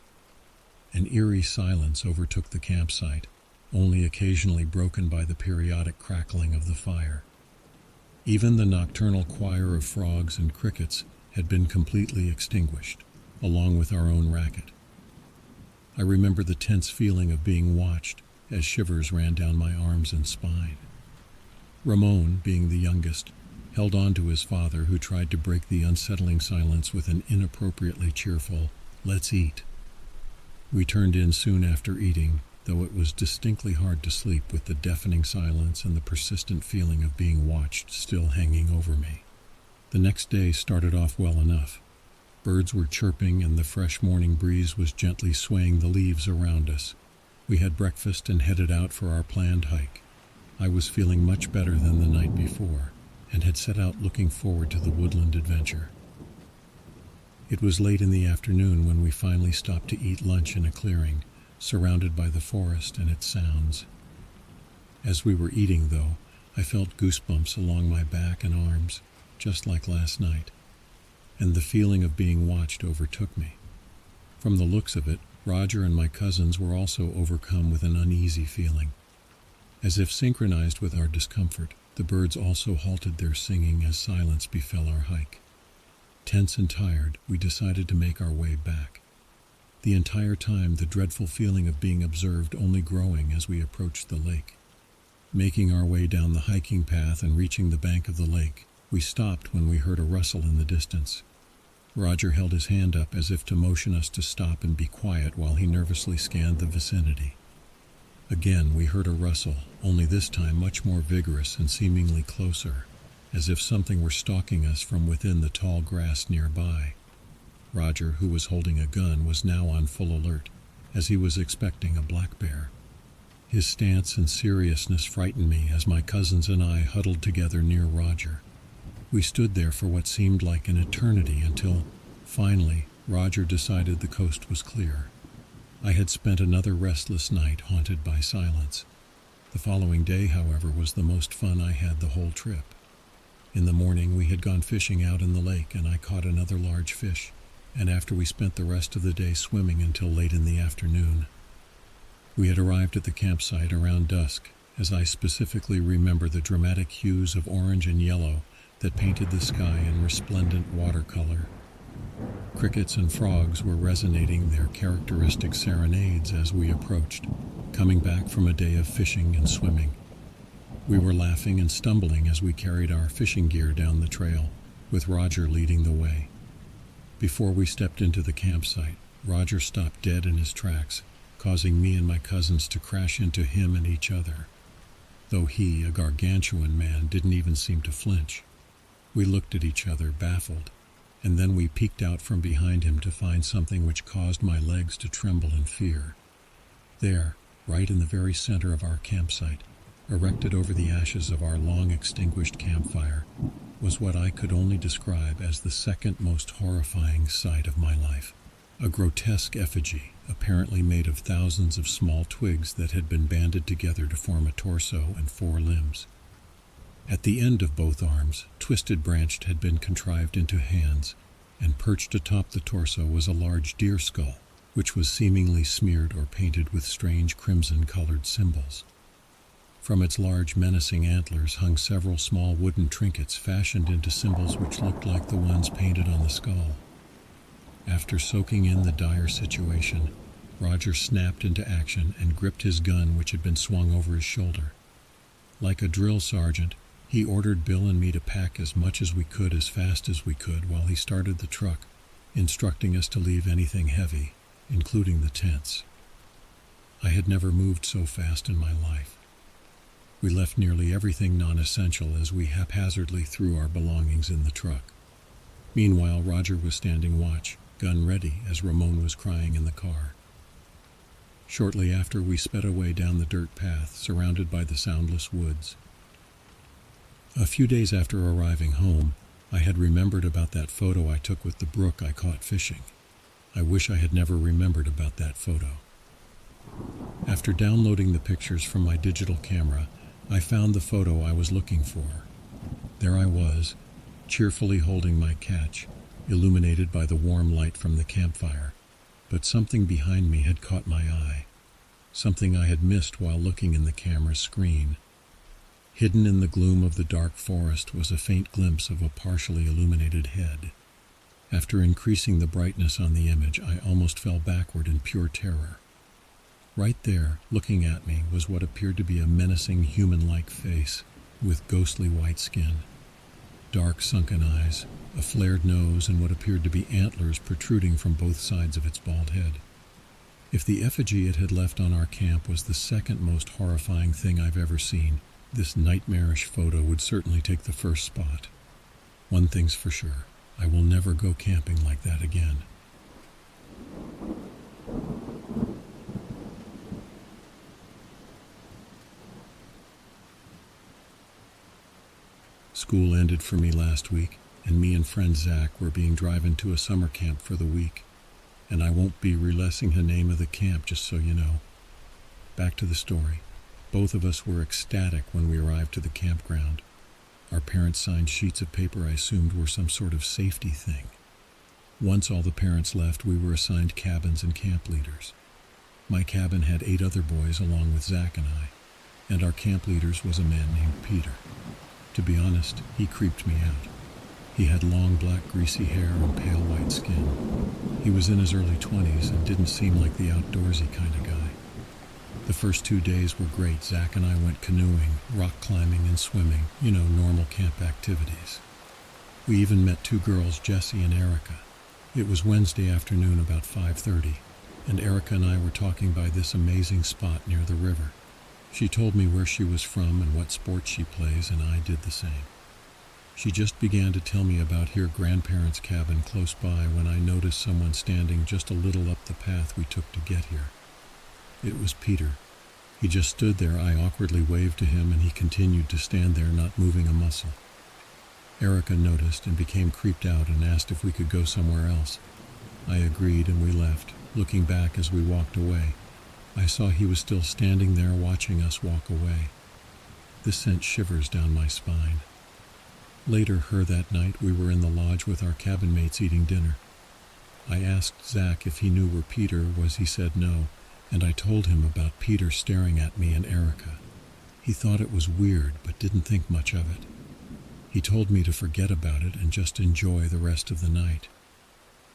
An eerie silence overtook the campsite, only occasionally broken by the periodic crackling of the fire. Even the nocturnal choir of frogs and crickets had been completely extinguished, along with our own racket. I remember the tense feeling of being watched as shivers ran down my arms and spine. Ramon, being the youngest, held on to his father, who tried to break the unsettling silence with an inappropriately cheerful, "Let's eat." We turned in soon after eating, though it was distinctly hard to sleep with the deafening silence and the persistent feeling of being watched still hanging over me. The next day started off well enough. Birds were chirping and the fresh morning breeze was gently swaying the leaves around us. We had breakfast and headed out for our planned hike. I was feeling much better than the night before and had set out looking forward to the woodland adventure. It was late in the afternoon when we finally stopped to eat lunch in a clearing, surrounded by the forest and its sounds. As we were eating, though, I felt goosebumps along my back and arms, just like last night, and the feeling of being watched overtook me. From the looks of it, Roger and my cousins were also overcome with an uneasy feeling. As if synchronized with our discomfort, the birds also halted their singing as silence befell our hike. Tense and tired, we decided to make our way back. The entire time, the dreadful feeling of being observed only growing as we approached the lake. Making our way down the hiking path and reaching the bank of the lake, we stopped when we heard a rustle in the distance. Roger held his hand up as if to motion us to stop and be quiet while he nervously scanned the vicinity. Again, we heard a rustle, only this time much more vigorous and seemingly closer, as if something were stalking us from within the tall grass nearby. Roger, who was holding a gun, was now on full alert, as he was expecting a black bear. His stance and seriousness frightened me as my cousins and I huddled together near Roger. We stood there for what seemed like an eternity until, finally, Roger decided the coast was clear. I had spent another restless night haunted by silence. The following day, however, was the most fun I had the whole trip. In the morning, we had gone fishing out in the lake, and I caught another large fish, and after we spent the rest of the day swimming until late in the afternoon. We had arrived at the campsite around dusk, as I specifically remember the dramatic hues of orange and yellow that painted the sky in resplendent watercolor. Crickets and frogs were resonating their characteristic serenades as we approached, coming back from a day of fishing and swimming. We were laughing and stumbling as we carried our fishing gear down the trail, with Roger leading the way. Before we stepped into the campsite, Roger stopped dead in his tracks, causing me and my cousins to crash into him and each other. Though he, a gargantuan man, didn't even seem to flinch. We looked at each other, baffled, and then we peeked out from behind him to find something which caused my legs to tremble in fear. There, right in the very center of our campsite, erected over the ashes of our long-extinguished campfire, was what I could only describe as the second most horrifying sight of my life. A grotesque effigy, apparently made of thousands of small twigs that had been banded together to form a torso and 4 limbs. At the end of both arms, twisted branched had been contrived into hands, and perched atop the torso was a large deer skull, which was seemingly smeared or painted with strange crimson-colored symbols. From its large, menacing antlers hung several small wooden trinkets fashioned into symbols which looked like the ones painted on the skull. After soaking in the dire situation, Roger snapped into action and gripped his gun, which had been swung over his shoulder. Like a drill sergeant, he ordered Bill and me to pack as much as we could as fast as we could while he started the truck, instructing us to leave anything heavy, including the tents. I had never moved so fast in my life. We left nearly everything non-essential as we haphazardly threw our belongings in the truck. Meanwhile, Roger was standing watch, gun ready, as Ramon was crying in the car. Shortly after, we sped away down the dirt path, surrounded by the soundless woods. A few days after arriving home, I had remembered about that photo I took with the brook I caught fishing. I wish I had never remembered about that photo. After downloading the pictures from my digital camera, I found the photo I was looking for. There I was, cheerfully holding my catch, illuminated by the warm light from the campfire, but something behind me had caught my eye, something I had missed while looking in the camera's screen. Hidden in the gloom of the dark forest was a faint glimpse of a partially illuminated head. After increasing the brightness on the image, I almost fell backward in pure terror. Right there, looking at me, was what appeared to be a menacing human-like face with ghostly white skin, dark sunken eyes, a flared nose, and what appeared to be antlers protruding from both sides of its bald head. If the effigy it had left on our camp was the second most horrifying thing I've ever seen, this nightmarish photo would certainly take the first spot. One thing's for sure, I will never go camping like that again. School ended for me last week, and me and friend Zach were being driven to a summer camp for the week. And I won't be releasing the name of the camp, just so you know. Back to the story. Both of us were ecstatic when we arrived to the campground. Our parents signed sheets of paper I assumed were some sort of safety thing. Once all the parents left, we were assigned cabins and camp leaders. My cabin had 8 other boys along with Zach and I, and our camp leaders was a man named Peter. To be honest, he creeped me out. He had long black greasy hair and pale white skin. He was in his early 20s and didn't seem like the outdoorsy kind of guy. The first 2 days were great. Zach and I went canoeing, rock climbing, and swimming, normal camp activities. We even met 2 girls, Jessie and Erica. It was Wednesday afternoon about 5:30, and Erica and I were talking by this amazing spot near the river. She told me where she was from and what sports she plays, and I did the same. She just began to tell me about her grandparents' cabin close by when I noticed someone standing just a little up the path we took to get here. It was Peter. He just stood there. I awkwardly waved to him, and he continued to stand there, not moving a muscle. Erica noticed and became creeped out and asked if we could go somewhere else. I agreed, and we left. Looking back as we walked away, I saw he was still standing there watching us walk away. This sent shivers down my spine. Later that night, we were in the lodge with our cabin mates eating dinner. I asked Zach if he knew where Peter was. He said no, and I told him about Peter staring at me and Erica. He thought it was weird, but didn't think much of it. He told me to forget about it and just enjoy the rest of the night.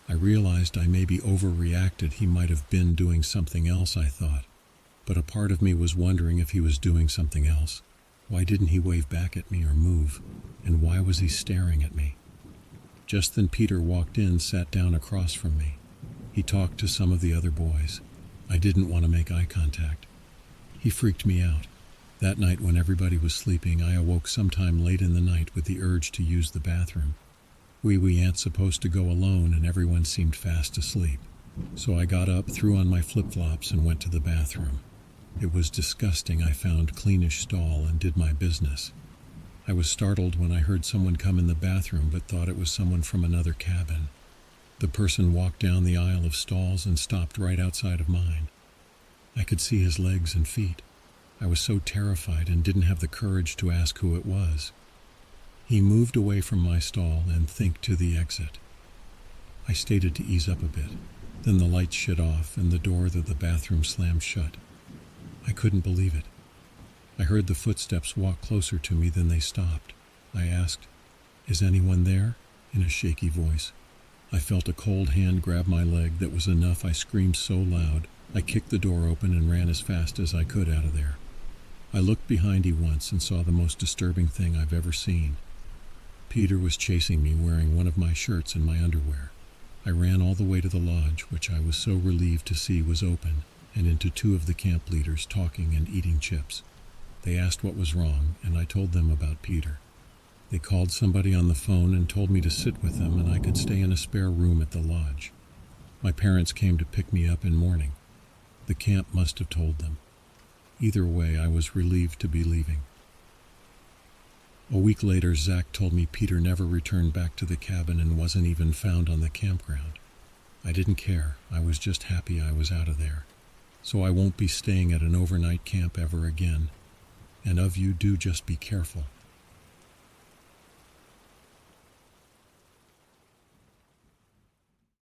I realized I maybe overreacted. He might have been doing something else, I thought, but a part of me was wondering if he was doing something else. Why didn't he wave back at me or move? And why was he staring at me? Just then Peter walked in, sat down across from me. He talked to some of the other boys. I didn't want to make eye contact. He freaked me out. That night when everybody was sleeping, I awoke sometime late in the night with the urge to use the bathroom. We ain't supposed to go alone, and everyone seemed fast asleep. So I got up, threw on my flip-flops, and went to the bathroom. It was disgusting. I found cleanish stall and did my business. I was startled when I heard someone come in the bathroom, but thought it was someone from another cabin. The person walked down the aisle of stalls and stopped right outside of mine. I could see his legs and feet. I was so terrified and didn't have the courage to ask who it was. He moved away from my stall and thinked to the exit. I stated to ease up a bit. Then the lights shut off and the door to the bathroom slammed shut. I couldn't believe it. I heard the footsteps walk closer to me, then they stopped. I asked, "Is anyone there?" in a shaky voice. I felt a cold hand grab my leg. That was enough. I screamed so loud. I kicked the door open and ran as fast as I could out of there. I looked behind me once and saw the most disturbing thing I've ever seen. Peter was chasing me, wearing one of my shirts and my underwear. I ran all the way to the lodge, which I was so relieved to see was open, and into two of the camp leaders talking and eating chips. They asked what was wrong, and I told them about Peter. They called somebody on the phone and told me to sit with them and I could stay in a spare room at the lodge. My parents came to pick me up in mourning. The camp must have told them. Either way, I was relieved to be leaving. A week later, Zach told me Peter never returned back to the cabin and wasn't even found on the campground. I didn't care. I was just happy I was out of there. So I won't be staying at an overnight camp ever again. And of you, do just be careful.